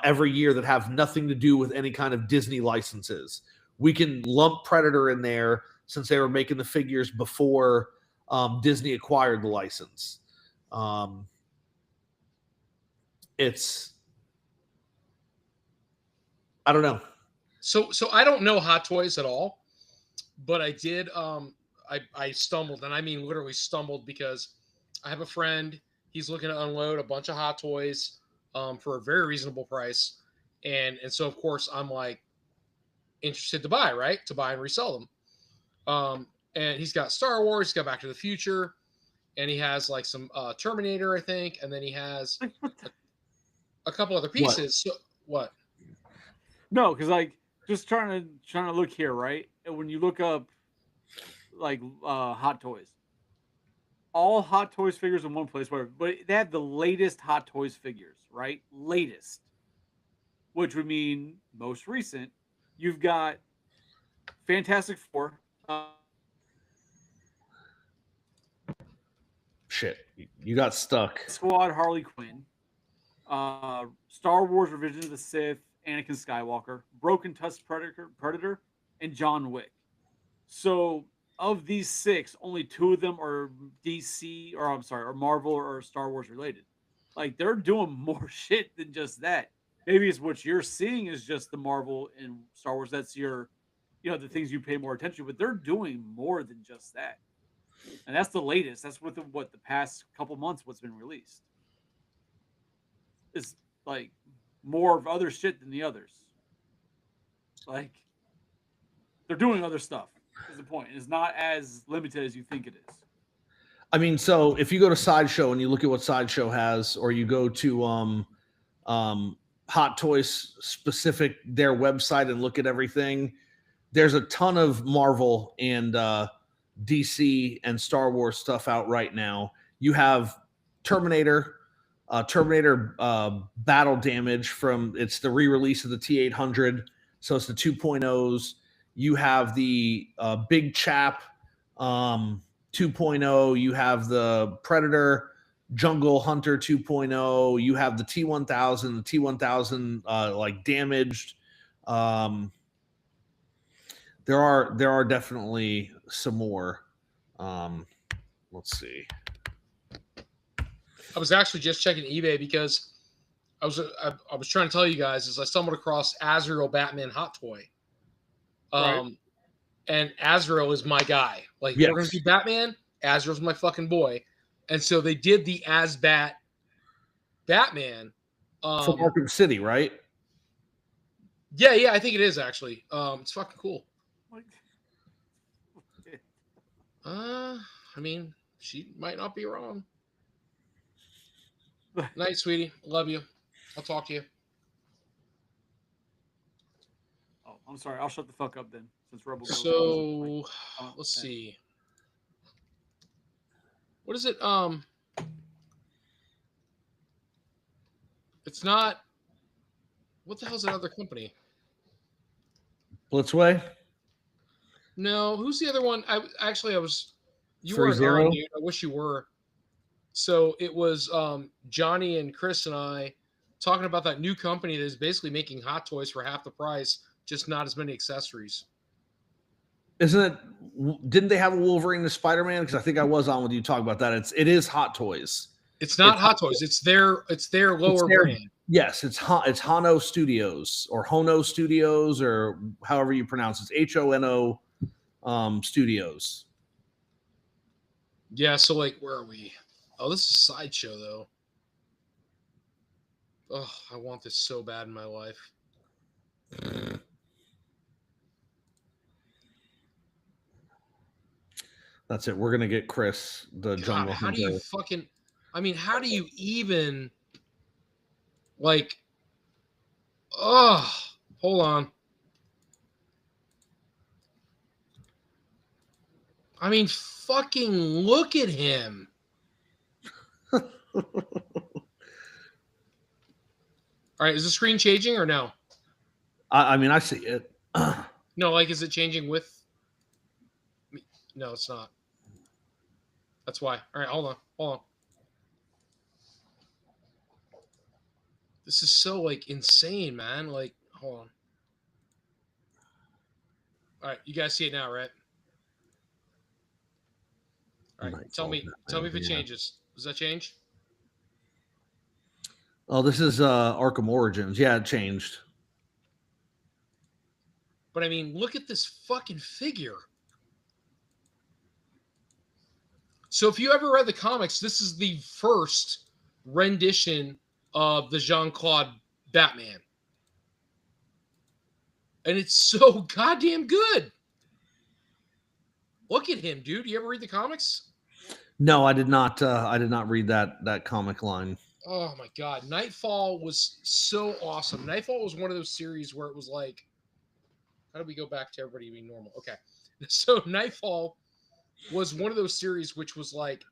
every year that have nothing to do with any kind of Disney licenses. We can lump Predator in there since they were making the figures before Disney acquired the license. I don't know. So I don't know Hot Toys at all, but I did. I stumbled, and I mean literally stumbled, because I have a friend. He's looking to unload a bunch of Hot Toys for a very reasonable price, and so of course I'm like interested to buy and resell them. And he's got Star Wars, he's got Back to the Future, and he has like some Terminator, I think, and then he has a couple other pieces. What? So what? No, because like just trying to look here, right? And when you look up like Hot Toys, all Hot Toys figures in one place, but they have the latest Hot Toys figures, right? Latest, which would mean most recent. You've got Fantastic Four. Shit, you got stuck. Squad, Harley Quinn, Star Wars: Revenge of the Sith, Anakin Skywalker, Broken Tusk Predator, and John Wick. So of these 6, only 2 of them are DC, or I'm sorry, are Marvel or Star Wars related. Like they're doing more shit than just that. Maybe it's what you're seeing is just the Marvel and Star Wars. That's your, the things you pay more attention to, but they're doing more than just that. And that's the latest. That's what the past couple months what's been released. It's like more of other shit than the others. Like they're doing other stuff. Is the point? It's not as limited as you think it is. I mean, so if you go to Sideshow and you look at what Sideshow has, or you go to Hot Toys specific their website and look at everything, there's a ton of Marvel and DC and Star Wars stuff out right now. You have Terminator Battle Damage it's the re-release of the T-800, so it's the 2.0s. You have the Big Chap 2.0. You have the Predator Jungle Hunter 2.0. You have the T-1000, the T-1000 like damaged. There are definitely some more. Let's see. I was actually just checking eBay because I was trying to tell you guys is I stumbled across Azrael Batman Hot Toy. Right. And Azrael is my guy. Like, Yes. we're going to do Batman. Azrael's my fucking boy. And so they did the Azbat Batman. From Arkham City, right? Yeah, I think it is actually. It's fucking cool. I mean, she might not be wrong. Night, sweetie. Love you. I'll talk to you. Oh, I'm sorry. I'll shut the fuck up then. Since Rebel. So let's see. What is it? It's not. What the hell's that other company? Blitzway. No, who's the other one? I was. You Free were Zero? on, dude. I wish you were. So it was Johnny and Chris and I talking about that new company that is basically making hot toys for half the price, just not as many accessories. Isn't it? Didn't they have a Wolverine and Spider-Man? Because I think I was on with you talking about that. It is Hot Toys. It's not Hot Toys. It's their lower brand. Yes, it's Hano Studios or Hono Studios or however you pronounce it. Hono Studios. Yeah. So like, where are we? Oh, this is Sideshow though. Oh, I want this so bad in my life. That's it. We're gonna get Chris the Jungle How do Hunter. you fucking? I mean, how do you even like? Oh, hold on. I mean, fucking look at him. All right, is the screen changing or no? I mean, I see it. No, like, is it changing with me? No, it's not. That's why. All right, hold on. This is so, like, insane, man. Like, hold on. All right, you guys see it now, right? All right, tell me if it changes. Does that change? Oh, this is Arkham Origins. Yeah, it changed. But I mean, look at this fucking figure. So if you ever read the comics, this is the first rendition of the Jean-Claude Batman. And it's so goddamn good. Look at him, dude. You ever read the comics? No, I did not. I did not read that comic line. Oh my god, Nightfall was so awesome. Nightfall was one of those series where it was like, how do we go back to everybody being normal? Okay, so Nightfall was one of those series which was like,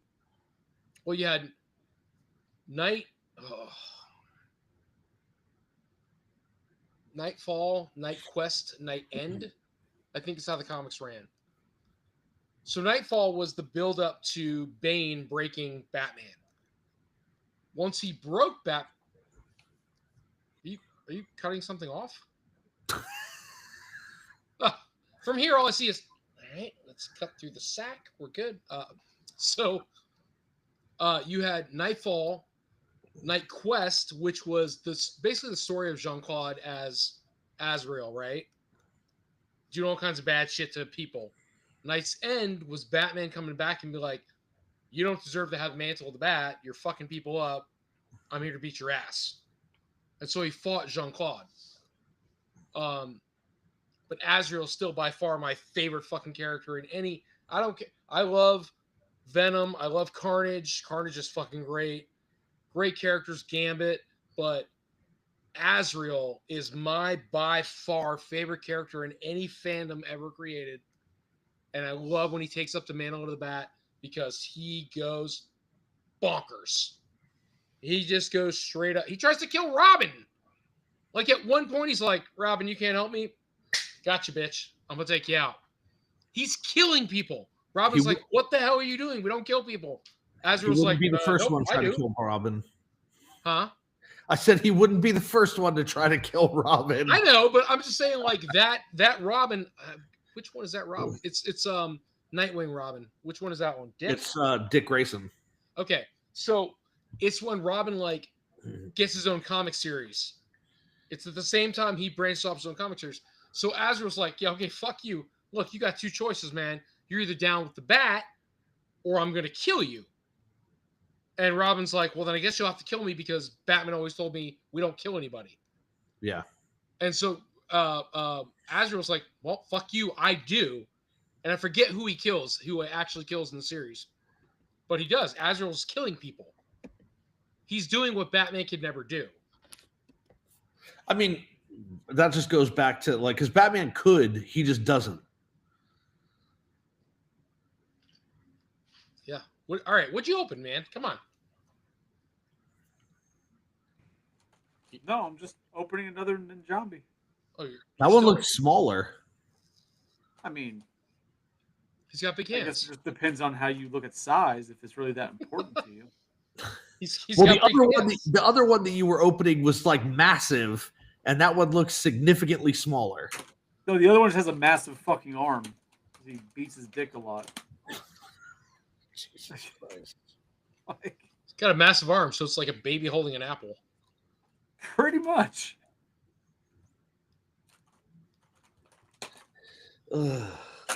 well, you had Nightfall, Night Quest, Night End. I think it's how the comics ran. So Nightfall was the build up to Bane breaking Batman. Once he broke Bat, are you cutting something off? From here, all I see is, all right, let's cut through the sack. We're good. So you had Nightfall Night Quest, which was basically the story of Jean-Claude as Azrael, right? Doing all kinds of bad shit to people. Night's End was Batman coming back and be like, you don't deserve to have the mantle of the Bat. You're fucking people up. I'm here to beat your ass. And so he fought Jean-Claude. But Azrael's still by far my favorite fucking character in any. I don't care. I love Venom. I love Carnage. Carnage is fucking great. Great characters, Gambit. But Azrael is my by far favorite character in any fandom ever created. And I love when he takes up the mantle of the Bat because he goes bonkers. He just goes straight up. He tries to kill Robin. Like at one point, he's like, Robin, you can't help me? Gotcha, bitch. I'm going to take you out. He's killing people. Robin's like, what the hell are you doing? We don't kill people. Azrael's like, be the first one trying to kill Robin. Huh? I said he wouldn't be the first one to try to kill Robin. I know, but I'm just saying, like that Robin. Which one is that Robin? It's Nightwing Robin. Which one is that one? Dick? It's Dick Grayson. Okay, so it's when Robin like gets his own comic series. It's at the same time he branches off his own comic series. So Azrael's like, yeah, okay, fuck you. Look, you got two choices, man. You're either down with the Bat, or I'm gonna kill you. And Robin's like, well, then I guess you'll have to kill me because Batman always told me we don't kill anybody. Yeah. And so Azrael's like, well, fuck you, I do. And I forget who he actually kills in the series. But he does. Azrael's killing people. He's doing what Batman could never do. I mean, that just goes back to, like, because Batman could, he just doesn't. Yeah. All right, what'd you open, man? Come on. No, I'm just opening another Ninjambi. Oh, that one looks smaller. I mean, he's got big hands. I guess it just depends on how you look at size, if it's really that important to you. He's well, got the other one that you were opening was like massive, and that one looks significantly smaller. No, the other one just has a massive fucking arm. He beats his dick a lot. Jesus Christ. Like, he's got a massive arm, so it's like a baby holding an apple. Pretty much. All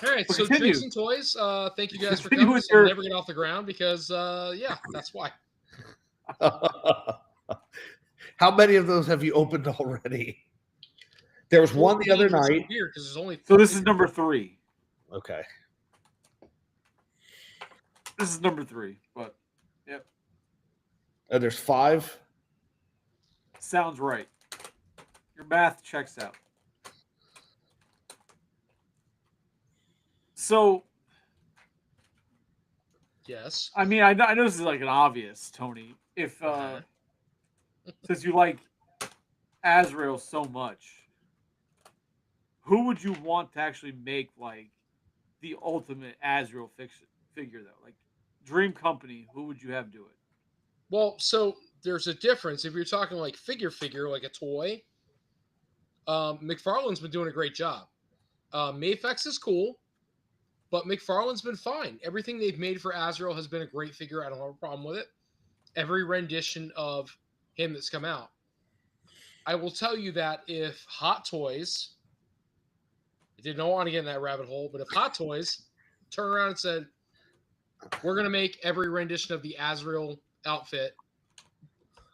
right, so continue. Drinks and Toys. Thank you guys for Continue coming. with I'll your- never get off the ground because, yeah, that's why. How many of those have you opened already? There was one the other night. Weird because there's only. So this is number 3. Okay. This is number 3, but yep. There's 5. Sounds right. Your math checks out. So, Yes. I mean, I know this is like an obvious, Tony. If since you like Azrael so much, who would you want to actually make like the ultimate Azrael figure though? Like Dream Company, who would you have do it? Well, so there's a difference. If you're talking like figure, like a toy, McFarlane's been doing a great job. Mafex is cool, but McFarlane's been fine. Everything they've made for Azrael has been a great figure. I don't have a problem with it. Every rendition of him that's come out. I will tell you that if Hot Toys, I didn't want to get in that rabbit hole, but if Hot Toys turned around and said, we're going to make every rendition of the Azrael outfit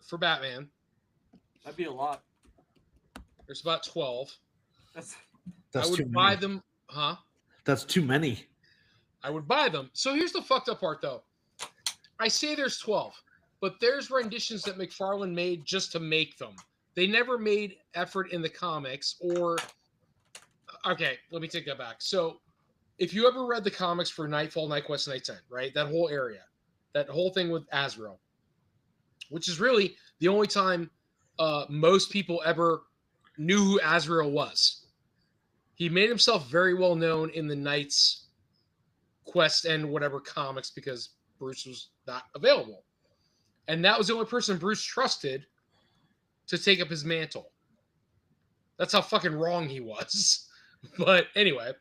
for Batman. That'd be a lot. There's about 12. That's I would buy them. Huh? That's too many. I would buy them. So here's the fucked up part, though. I say there's 12, but there's renditions that McFarlane made just to make them. They never made effort in the comics or... Okay, let me take that back. So if you ever read the comics for Nightfall, Night Quest, Night's End, right? That whole area, that whole thing with Azrael, which is really the only time most people ever knew who Azrael was. He made himself very well known in the Knight's Quest and whatever comics because Bruce was not available. And that was the only person Bruce trusted to take up his mantle. That's how fucking wrong he was. But anyway,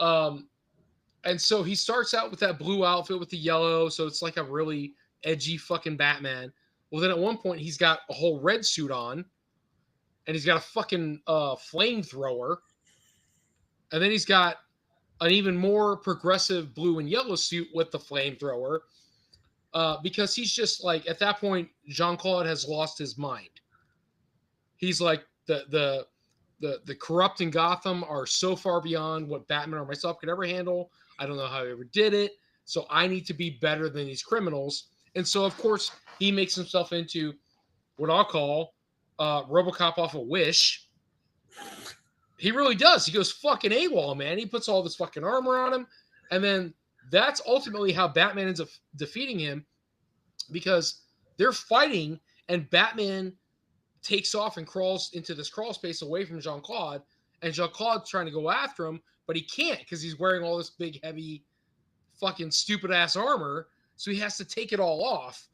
and so he starts out with that blue outfit with the yellow, so it's like a really edgy fucking Batman. Well, then at one point he's got a whole red suit on, and he's got a fucking flamethrower, and then he's got an even more progressive blue and yellow suit with the flamethrower, because he's just like, at that point, Jean-Claude has lost his mind. He's like, the corrupt in Gotham are so far beyond what Batman or myself could ever handle. I don't know how he ever did it, so I need to be better than these criminals. And so, of course, he makes himself into what I'll call RoboCop off a Wish. He really does. He goes fucking AWOL, man. He puts all this fucking armor on him. And then that's ultimately how Batman ends up defeating him, because they're fighting and Batman takes off and crawls into this crawl space away from Jean-Claude. And Jean-Claude's trying to go after him, but he can't because he's wearing all this big, heavy, fucking stupid-ass armor. So he has to take it all off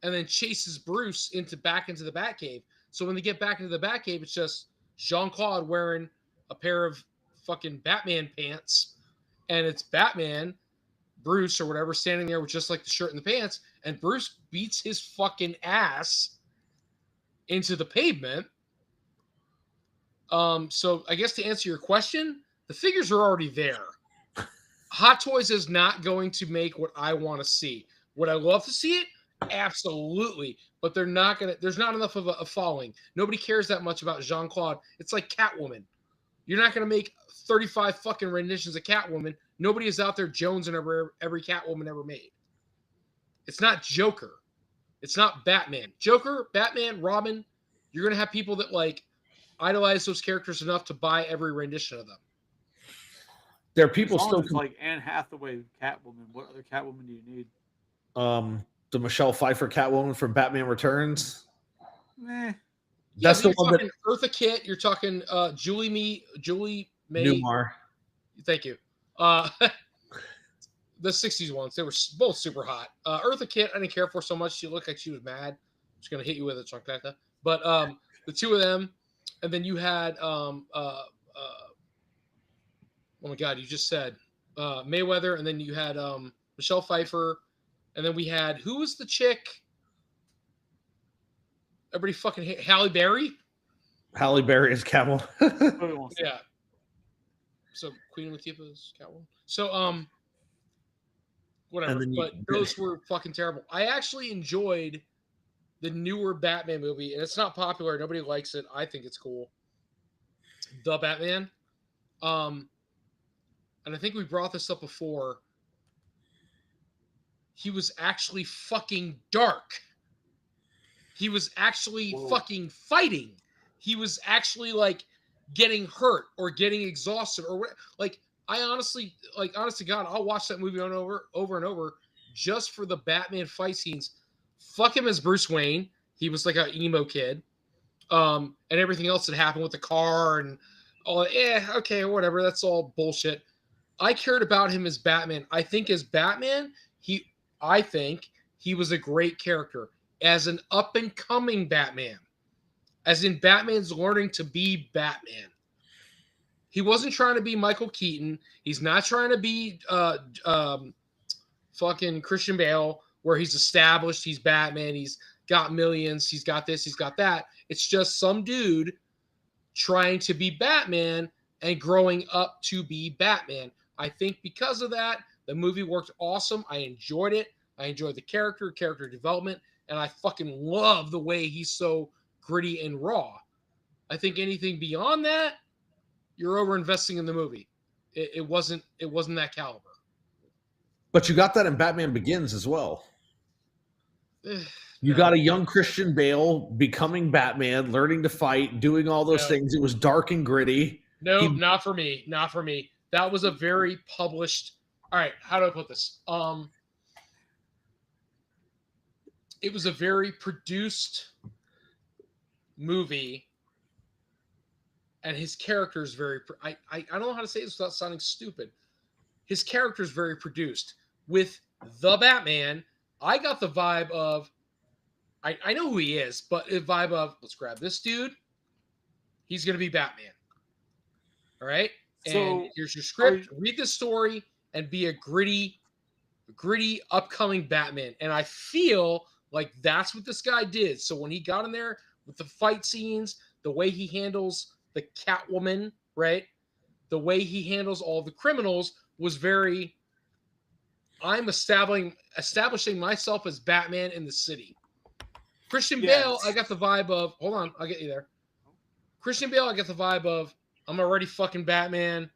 and then chases Bruce back into the Batcave. So when they get back into the Batcave, it's just Jean-Claude wearing a pair of fucking Batman pants, and it's Batman, Bruce or whatever, standing there with just like the shirt and the pants, and Bruce beats his fucking ass into the pavement. So I guess to answer your question, the figures are already there. Hot Toys is not going to make what I want to see. Would I love to see it? Absolutely. But they're not going to, there's not enough of a following. Nobody cares that much about Jean-Claude. It's like Catwoman. You're not going to make 35 fucking renditions of Catwoman. Nobody is out there jonesing over every Catwoman ever made. It's not Joker. It's not Batman. Joker, Batman, Robin, you're going to have people that like idolize those characters enough to buy every rendition of them. There are people still like Anne Hathaway Catwoman. What other Catwoman do you need? The Michelle Pfeiffer Catwoman from Batman Returns. Meh. That's the one that Eartha Kitt. You're talking Julie May Newmar. Thank you. The 60s ones, they were both super hot. Eartha Kitt, I didn't care for so much. She looked like she was mad. She's gonna hit you with a chancleta. But the two of them, and then you had oh my God, you just said Mayweather, and then you had Michelle Pfeiffer, and then we had, who was the chick? Everybody fucking hate Halle Berry. Halle Berry is Catwoman. Yeah. So Queen Latifah's Catwoman. So whatever. But those were fucking terrible. I actually enjoyed the newer Batman movie, and it's not popular. Nobody likes it. I think it's cool. The Batman. And I think we brought this up before. He was actually fucking dark. He was actually fucking fighting. He was actually like getting hurt or getting exhausted or whatever. Like, honest to God, I'll watch that movie over and over just for the Batman fight scenes. Fuck him as Bruce Wayne. He was like an emo kid. And everything else that happened with the car and all, okay, whatever. That's all bullshit. I cared about him as Batman. I think as Batman, he was a great character. As an up-and-coming Batman. As in Batman's learning to be Batman. He wasn't trying to be Michael Keaton. He's not trying to be fucking Christian Bale, where he's established, he's Batman, he's got millions, he's got this, he's got that. It's just some dude trying to be Batman and growing up to be Batman. I think because of that, the movie worked awesome. I enjoyed it. I enjoyed the character development, and I fucking love the way he's so gritty and raw. I think anything beyond that, you're over investing in the movie. It wasn't that caliber. But you got that in Batman Begins as well. You got a young Christian Bale becoming Batman, learning to fight, doing all those things. It was dark and gritty. No, not for me. Not for me. That was a very published. All right, how do I put this? It was a very produced movie, and his character is very. I don't know how to say this without sounding stupid. His character is very produced. With the Batman, I got the vibe of. I know who he is, but the vibe of, let's grab this dude. He's going to be Batman. All right? And here's your script. Read the story and be a gritty, upcoming Batman. And I feel Like, that's what this guy did. So when he got in there with the fight scenes, the way he handles the Catwoman, right? The way he handles all the criminals was very, I'm establishing myself as Batman in the city. Christian Bale, I got the vibe of, hold on, I'll get you there. Christian Bale, I get the vibe of, I'm already fucking Batman.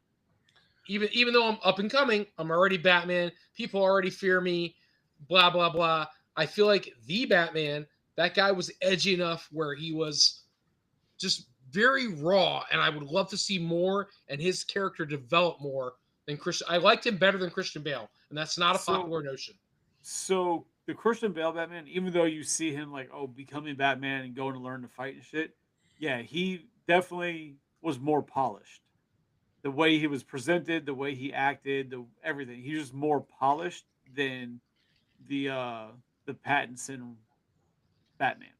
Even though I'm up and coming, I'm already Batman. People already fear me, blah, blah, blah. I feel like the Batman, that guy was edgy enough where he was just very raw, and I would love to see more and his character develop more than Christian. I liked him better than Christian Bale, and that's not a popular notion. So the Christian Bale Batman, even though you see him like, becoming Batman and going to learn to fight and shit, yeah, he definitely was more polished. The way he was presented, the way he acted, everything. He was more polished than the Pattinson Batman.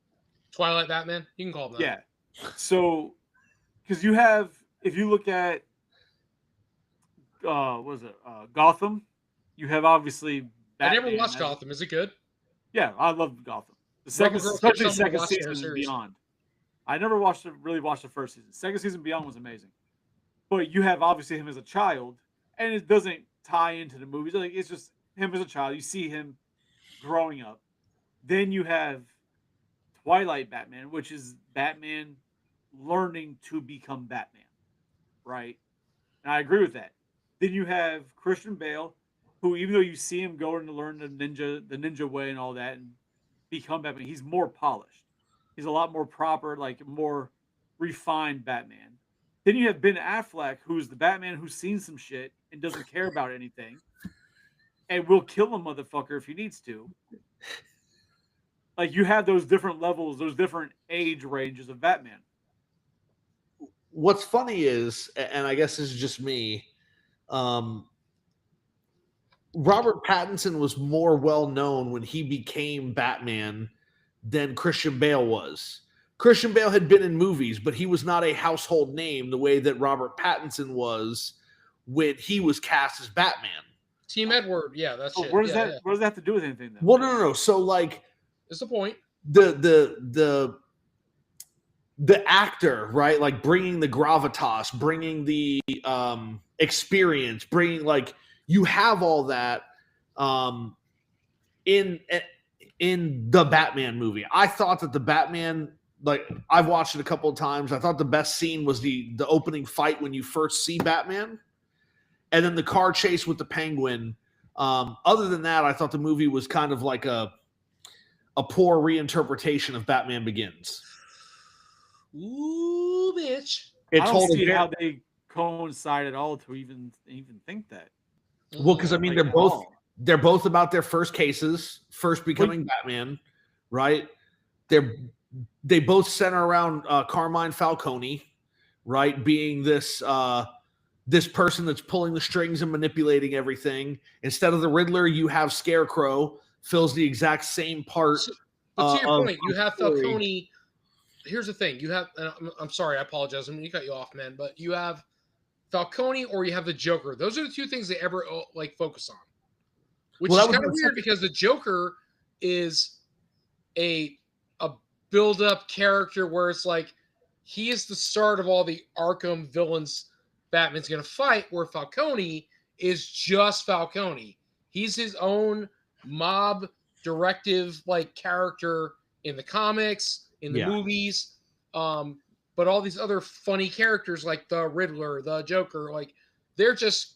Twilight Batman, you can call him that. Yeah. So, because you have, if you look at, Gotham, you have obviously Batman. I never watched Gotham. Is it good? Yeah, I love Gotham. Especially second season and beyond. I never really watched the first season. Second season beyond was amazing. But you have obviously him as a child, and it doesn't tie into the movies. Like, it's just him as a child. You see him growing up. Then you have Twilight Batman, which is Batman learning to become Batman, right? And I agree with that. Then you have Christian Bale, who, even though you see him going to learn the ninja way and all that, and become Batman, he's more polished. He's a lot more proper, like more refined Batman. Then you have Ben Affleck, who's the Batman who's seen some shit and doesn't care about anything, and will kill a motherfucker if he needs to. Like, you have those different levels, those different age ranges of Batman. What's funny is, and I guess this is just me, Robert Pattinson was more well known when he became Batman than Christian Bale was. Christian Bale had been in movies, but he was not a household name the way that Robert Pattinson was when he was cast as Batman. Team Edward, yeah, that's it. What does that have to do with anything, then? Well, no. So, like, that's the point. The actor, right? Like, bringing the gravitas, bringing the experience, bringing, like, you have all that in the Batman movie. I thought that the Batman, like, I've watched it a couple of times. I thought the best scene was the opening fight when you first see Batman, and then the car chase with the Penguin. Other than that, I thought the movie was kind of like a poor reinterpretation of Batman Begins. Ooh, bitch! I don't see how they coincide at all to even think that. Well, because I mean, they're both about their first cases, first becoming Batman, right? They both center around Carmine Falcone, right? Being this person that's pulling the strings and manipulating everything. Instead of the Riddler, you have Scarecrow, fills the exact same part. But to your point, you have Falcone. Here's the thing: you have. I'm sorry, I apologize. I mean, you cut you off, man. But you have Falcone, or you have the Joker. Those are the two things they ever like focus on. Which is kind of weird because the Joker is a build-up character where it's like he is the start of all the Arkham villains Batman's going to fight, where Falcone is just Falcone. He's his own mob directive like character in the comics, in the movies, but all these other funny characters like the Riddler, the Joker, like they're just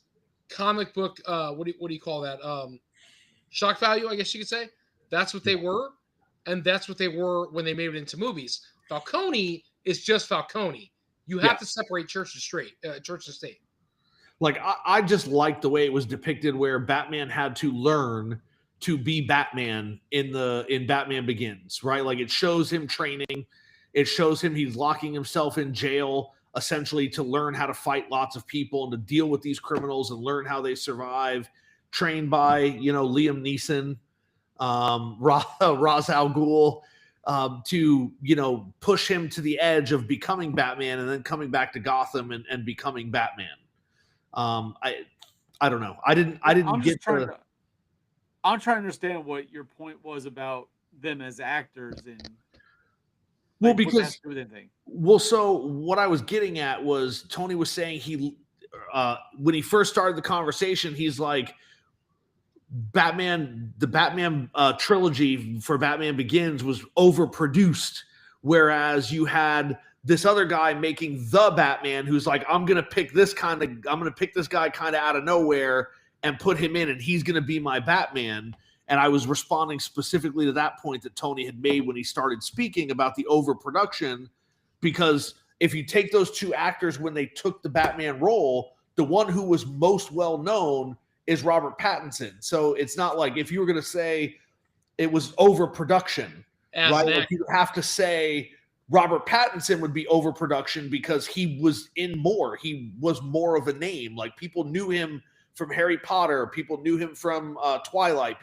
comic book. What do you call that? Shock value, I guess you could say. That's what they were, and that's what they were when they made it into movies. Falcone is just Falcone. You have to separate church and state. Like, I just like the way it was depicted, where Batman had to learn to be Batman in Batman Begins, right? Like, it shows him training. It shows him he's locking himself in jail essentially to learn how to fight lots of people and to deal with these criminals and learn how they survive. Trained by, Liam Neeson, Ra's al Ghul, to, push him to the edge of becoming Batman and then coming back to Gotham and becoming Batman. I don't know. I didn't get I'm trying to understand what your point was about them as actors and Well, like, what that has because to do with anything. well, so what I was getting at was Tony was saying when he first started the conversation, he's like, the Batman trilogy for Batman Begins was overproduced, whereas you had this other guy making the Batman who's like, I'm gonna pick this guy kind of out of nowhere and put him in, and he's gonna be my Batman. And I was responding specifically to that point that Tony had made when he started speaking about the overproduction, because if you take those two actors when they took the Batman role, the one who was most well known is Robert Pattinson. So it's not like if you were going to say it was overproduction, right? Like you have to say Robert Pattinson would be overproduction because he was in more. He was more of a name. Like people knew him from Harry Potter. People knew him from Twilight.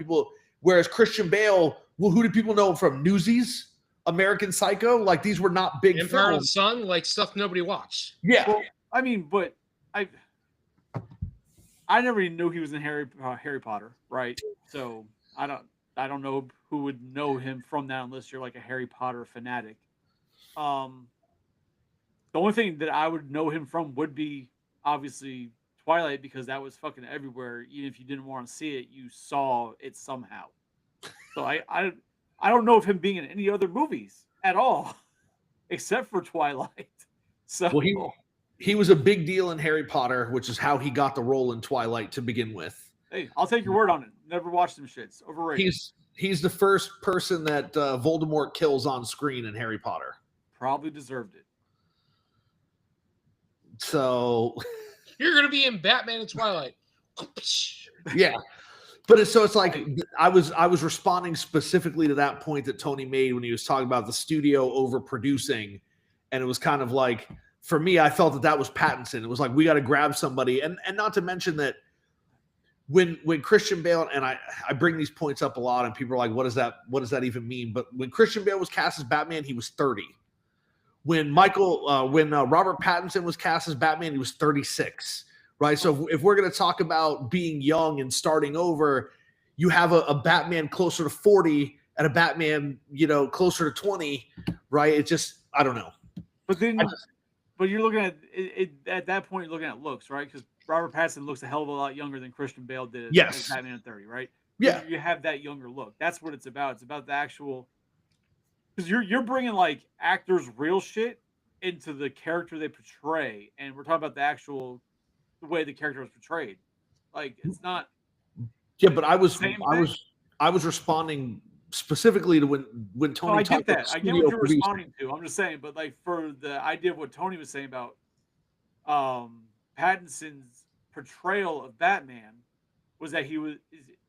Whereas Christian Bale, well, who did people know him from? Newsies, American Psycho. Like these were not big Empire of the films. Sun, like stuff nobody watched. Yeah. Well, I mean, but I never even knew he was in Harry Potter, right? So I don't know who would know him from that unless you're like a Harry Potter fanatic. The only thing that I would know him from would be obviously Twilight, because that was fucking everywhere. Even if you didn't want to see it, you saw it somehow. So I don't know of him being in any other movies at all, except for Twilight. So Well, he was a big deal in Harry Potter, which is how he got the role in Twilight to begin with. Hey, I'll take your word on it. Never watched them shits. Overrated. He's the first person that Voldemort kills on screen in Harry Potter. Probably deserved it. So you're gonna be in Batman and Twilight. Yeah. But it's like I was responding specifically to that point that Tony made when he was talking about the studio overproducing, and it was kind of like, for me, I felt that was Pattinson. It was like we got to grab somebody, and not to mention that when Christian Bale, and I bring these points up a lot, and people are like, what does that even mean? But when Christian Bale was cast as Batman, he was 30. When Robert Pattinson was cast as Batman, he was 36. Right. So if we're going to talk about being young and starting over, you have a Batman closer to 40 and a Batman, closer to 20. Right. It just, I don't know. But then, but you're looking at it at that point, you're looking at looks, right? Because Robert Pattinson looks a hell of a lot younger than Christian Bale did as Batman at 30, right? Yeah. You have that younger look. That's what it's about. It's about the actual, because you're bringing like actors' real shit into the character they portray. And we're talking about the way the character was portrayed. Like it's not. Yeah, but I was responding specifically to when Tony talked about that. I get what you're responding to. I'm just saying, but like for the idea of what Tony was saying about Pattinson's portrayal of Batman was that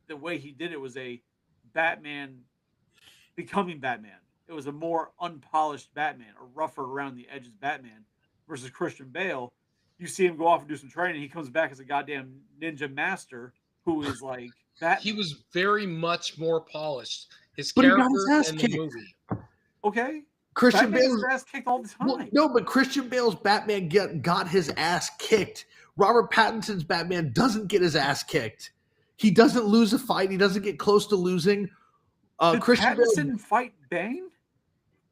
the way he did it was a Batman becoming Batman. It was a more unpolished Batman, a rougher around the edges Batman versus Christian Bale. You see him go off and do some training. He comes back as a goddamn ninja master who is like that. He was very much more polished. His character in the movie. Okay. Christian Bale's ass kicked all the time. Well, no, but Christian Bale's Batman got his ass kicked. Robert Pattinson's Batman doesn't get his ass kicked. He doesn't lose a fight. He doesn't get close to losing. Did Pattinson fight Bane?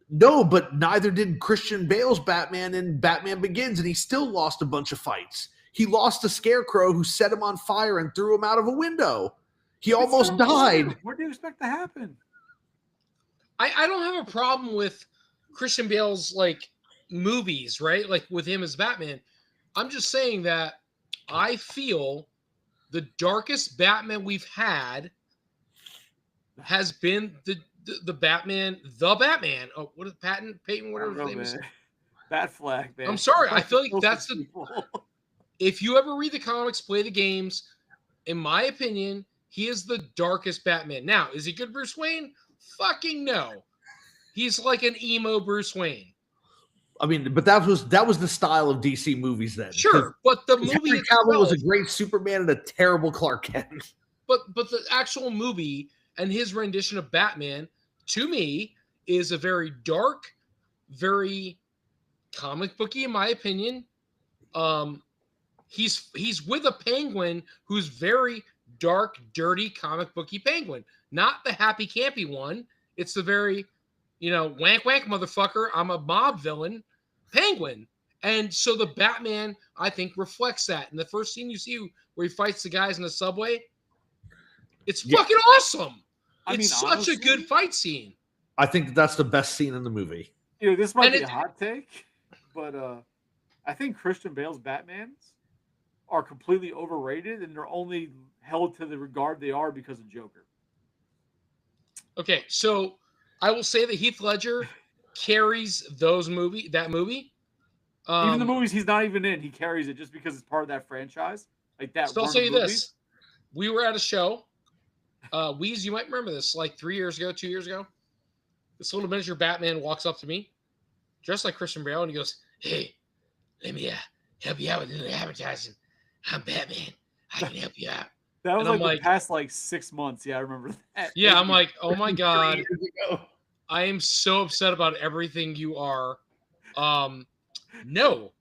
No, but neither did Christian Bale's Batman in Batman Begins, and he still lost a bunch of fights. He lost to Scarecrow, who set him on fire and threw him out of a window. He almost died. What do you expect to happen? I don't have a problem with Christian Bale's like movies, right? Like with him as Batman. I'm just saying that I feel the darkest Batman we've had has been the Batman. Oh, what is Peyton? Whatever his name is. Batfleck, man. I'm sorry. I feel like that's the. If you ever read the comics, play the games, in my opinion, he is the darkest Batman. Now, is he good Bruce Wayne? Fucking no. He's like an emo Bruce Wayne. I mean, but that was the style of DC movies then. Sure, but the movie Henry Cavill was a great Superman and a terrible Clark Kent. But the actual movie and his rendition of Batman, to me, is a very dark, very comic booky, in my opinion. He's with a Penguin who's very dark, dirty comic booky Penguin, not the happy campy one. It's the very, wank wank motherfucker. I'm a mob villain, Penguin. And so the Batman, I think, reflects that. And the first scene you see where he fights the guys in the subway, it's fucking awesome. It's such a good fight scene. I think that's the best scene in the movie. This might be a hot take, but I think Christian Bale's Batmans are completely overrated, and they're only held to the regard they are because of Joker. Okay, so I will say that Heath Ledger carries that movie. Even the movies he's not even in, he carries it just because it's part of that franchise. Like that. So I'll say this: we were at a show. Weez, you might remember this, like 2 years ago. This little miniature Batman walks up to me, dressed like Christian Bale, and he goes, "Hey, let me help you out with the advertising. I'm Batman. I can help you out." That was the past 6 months. Yeah, I remember that. Yeah, I'm like, oh my God. I am so upset about everything you are. No.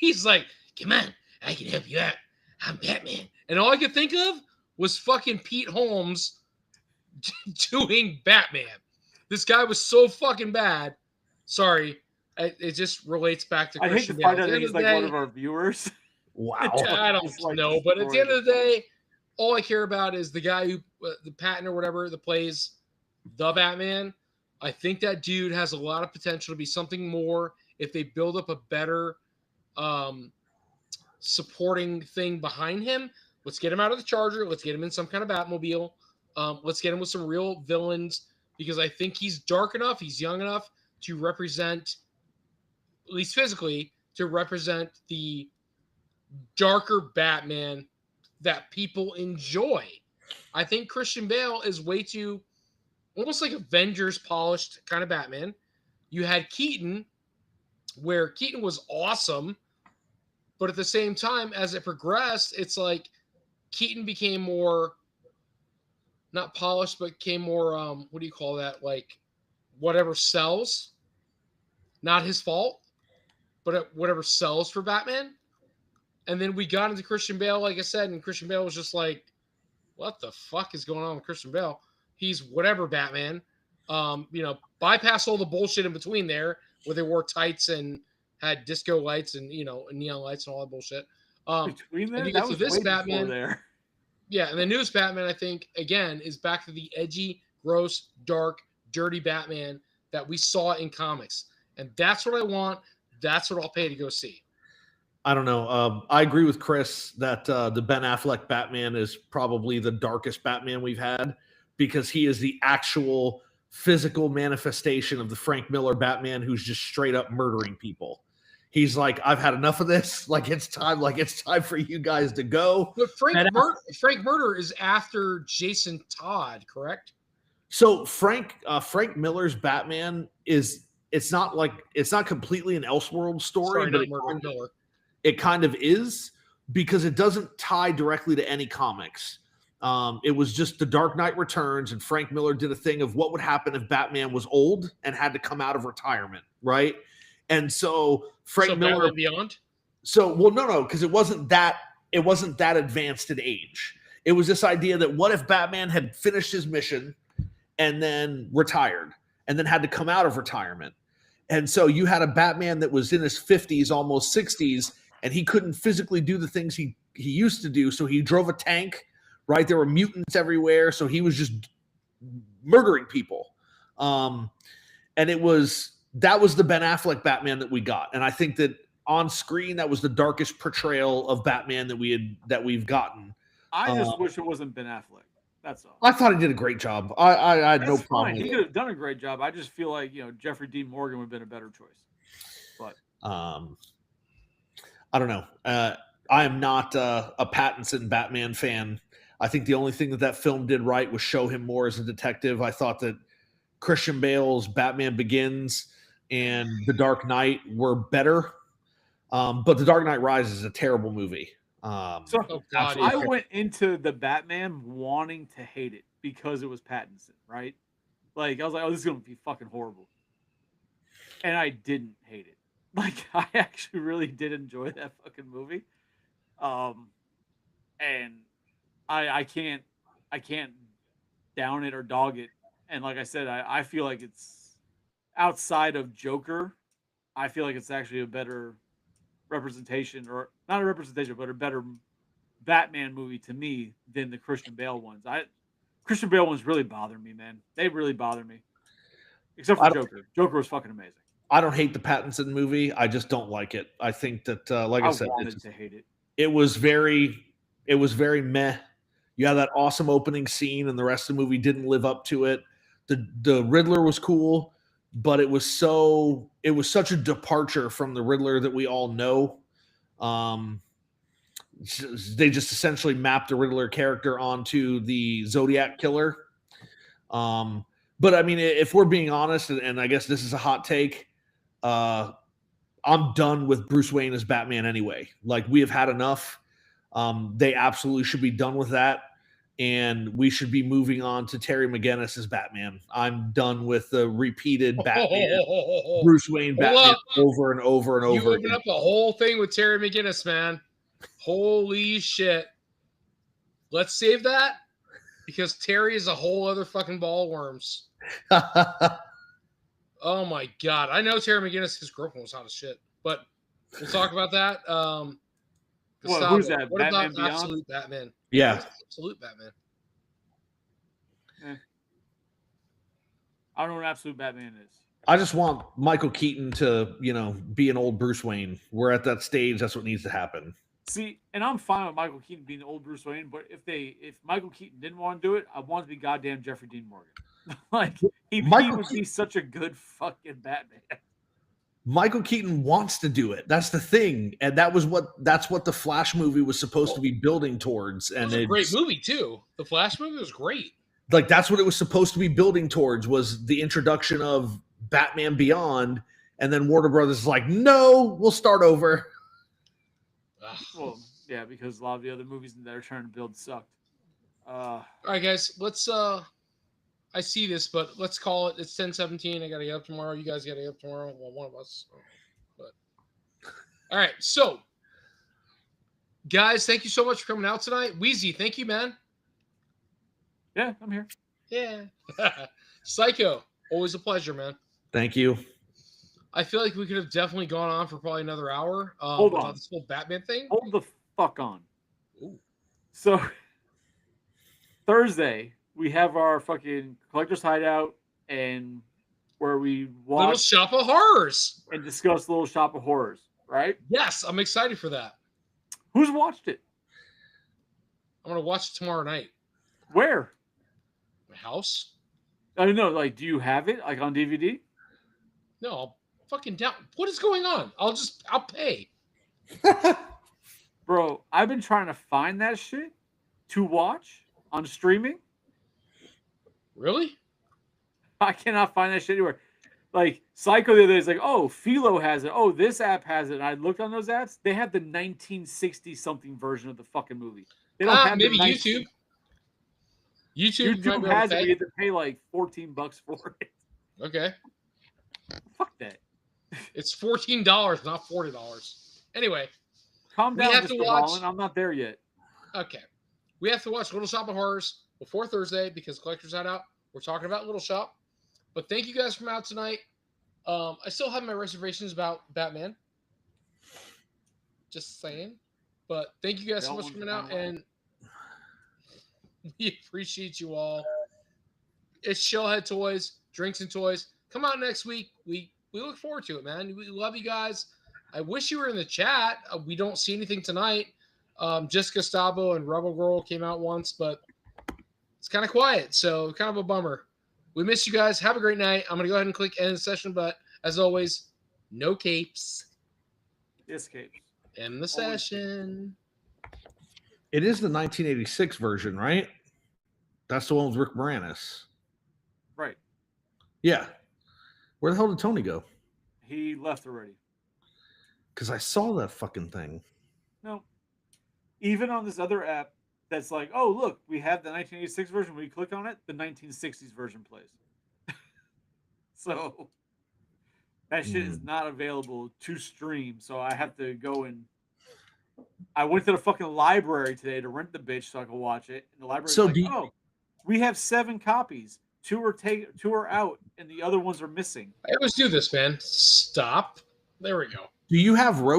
He's like, "Come on, I can help you out. I'm Batman." And all I could think of was fucking Pete Holmes doing Batman. This guy was so fucking bad. Sorry. It just relates back to Christian Bale. I hate to find out that he's one of our viewers. Wow. I don't know. But at the end of the day, all I care about is the guy who, the Patton or whatever, that plays the Batman. I think that dude has a lot of potential to be something more if they build up a better supporting thing behind him. Let's get him out of the Charger. Let's get him in some kind of Batmobile. Let's get him with some real villains, because I think he's dark enough, he's young enough to represent, at least physically, to represent the darker Batman that people enjoy. I think Christian Bale is way too, almost like Avengers polished kind of Batman. You had Keaton, where Keaton was awesome, but at the same time, as it progressed, it's like Keaton became more, not polished, but became more, what do you call that? Like, whatever sells. Not his fault, but whatever sells for Batman. And then we got into Christian Bale, like I said, and Christian Bale was just like, what the fuck is going on with Christian Bale? He's whatever Batman. Bypass all the bullshit in between there, where they wore tights and had disco lights and, and neon lights and all that bullshit. Between there, and you that get was to this way Batman there. Yeah, and the newest Batman, I think, again, is back to the edgy, gross, dark, dirty Batman that we saw in comics. And that's what I want. That's what I'll pay to go see. I don't know. I agree with Chris that the Ben Affleck Batman is probably the darkest Batman we've had, because he is the actual physical manifestation of the Frank Miller Batman who's just straight up murdering people. He's like, I've had enough of this. It's time for you guys to go. But Frank Murder is after Jason Todd, correct? So Frank Miller's Batman it's not completely an Elseworld story, Sorry, but it kind of is, because it doesn't tie directly to any comics. It was just The Dark Knight Returns, and Frank Miller did a thing of what would happen if Batman was old and had to come out of retirement, right? And so Frank Miller Batman Beyond. No, because it wasn't that advanced in age. It was this idea that what if Batman had finished his mission and then retired and then had to come out of retirement. And so you had a Batman that was in his 50s, almost 60s, and he couldn't physically do the things he used to do. So he drove a tank, right? There were mutants everywhere. So he was just murdering people. And that was the Ben Affleck Batman that we got. And I think that on screen, that was the darkest portrayal of Batman that we've gotten. I just wish it wasn't Ben Affleck. That's all. I thought he did a great job. I had no problem. He could have done a great job. I just feel like Jeffrey Dean Morgan would have been a better choice. But I don't know. I am not a Pattinson Batman fan. I think the only thing that film did right was show him more as a detective. I thought that Christian Bale's Batman Begins and The Dark Knight were better, but The Dark Knight Rises is a terrible movie. I went into the Batman wanting to hate it because it was Pattinson, right? Like, I was like, oh, this is going to be fucking horrible. And I didn't hate it. Like, I actually really did enjoy that fucking movie. And I can't down it or dog it And like I said, I feel like it's outside of Joker. I feel like it's actually a better representation, or not a representation, but a better Batman movie to me than the Christian Bale ones. Christian Bale ones really bother me, man. They really bother me. Except for Joker. Joker was fucking amazing. I don't hate the Pattinson movie. I just don't like it. I think that, like I said, wanted to hate it. It was very meh. You had that awesome opening scene, and the rest of the movie didn't live up to it. The Riddler was cool, but it was such a departure from the Riddler that we all know. They just essentially mapped the Riddler character onto the Zodiac killer. But I mean, if we're being honest, and I guess this is a hot take, I'm done with Bruce Wayne as Batman anyway. Like, we have had enough. They absolutely should be done with that. And we should be moving on to Terry McGinnis as Batman. I'm done with the repeated Batman, Bruce Wayne Batman over and over and over. You opened up the whole thing with Terry McGinnis, man. Holy shit. Let's save that, because Terry is a whole other fucking ball of worms. Oh my God. I know Terry McGinnis, his girlfriend was hot as shit, but we'll talk about that. Who's that? What Batman about Beyond? Absolute Batman? Yeah. Absolute Batman. I don't know what Absolute Batman is. I just want Michael Keaton to, be an old Bruce Wayne. We're at that stage. That's what needs to happen. See, and I'm fine with Michael Keaton being old Bruce Wayne, but if Michael Keaton didn't want to do it, I want it to be goddamn Jeffrey Dean Morgan. Like, he would be such a good fucking Batman. Michael Keaton wants to do it. That's the thing. And that's what the Flash movie was supposed to be building towards. And it was a great movie too. The Flash movie was great. Like, that's what it was supposed to be building towards, was the introduction of Batman Beyond. And then Warner Brothers is like, no, we'll start over. Well, yeah, because a lot of the other movies that are trying to build sucked. All right, guys, let's I see this, but let's call it. It's 10:17. I gotta get up tomorrow. You guys gotta get up tomorrow. Well, one of us. But all right, so guys, thank you so much for coming out tonight. Wheezy, thank you, man. Yeah, I'm here. Yeah. Psycho, always a pleasure, man. Thank you. I feel like we could have definitely gone on for probably another hour. Hold on. About this whole Batman thing. Hold the fuck on. Ooh. So Thursday, we have our fucking Collector's Hideout, and where we watch Little Shop of Horrors and discuss Little Shop of Horrors, right? Yes, I'm excited for that. Who's watched it? I'm gonna watch it tomorrow night. Where? My house? I don't know. Like, do you have it like on DVD? No, I'll fucking down. What is going on? I'll pay. Bro, I've been trying to find that shit to watch on streaming. Really? I cannot find that shit anywhere. Like, Psycho the other day is like, oh, Philo has it. Oh, this app has it. And I looked on those apps. They have the 1960-something version of the fucking movie. They don't have maybe the YouTube. YouTube has it. You have to pay like $14 for it. Okay. Fuck that. It's $14, not $40. Anyway. Calm down, we have Mr. to watch. Holland. I'm not there yet. Okay. We have to watch Little Shop of Horrors before Thursday because Collector's Hideout. We're talking about Little Shop. But thank you guys for coming out tonight. I still have my reservations about Batman. Just saying. But thank you guys so much for coming out, and we appreciate you all. It's Shellhead Toys, Drinks and Toys. Come out next week. We look forward to it, man. We love you guys. I wish you were in the chat. We don't see anything tonight. Just Gustavo and Rebel Girl came out once, but it's kind of quiet, so kind of a bummer. We miss you guys. Have a great night. I'm going to go ahead and click end the session, but as always, no capes. Yes, capes. End the session. It is the 1986 version, right? That's the one with Rick Moranis. Right. Yeah. Where the hell did Tony go? He left already. Because I saw that fucking thing. No. Even on this other app that's like, oh, look, we have the 1986 version. When you click on it, the 1960s version plays. So that shit is not available to stream. So I have to go and I went to the fucking library today to rent the bitch so I could watch it. And the library So like, oh, we have 7 copies. two are out, and the other ones are missing. I always do this, man. Stop. There we go. Do you have rope?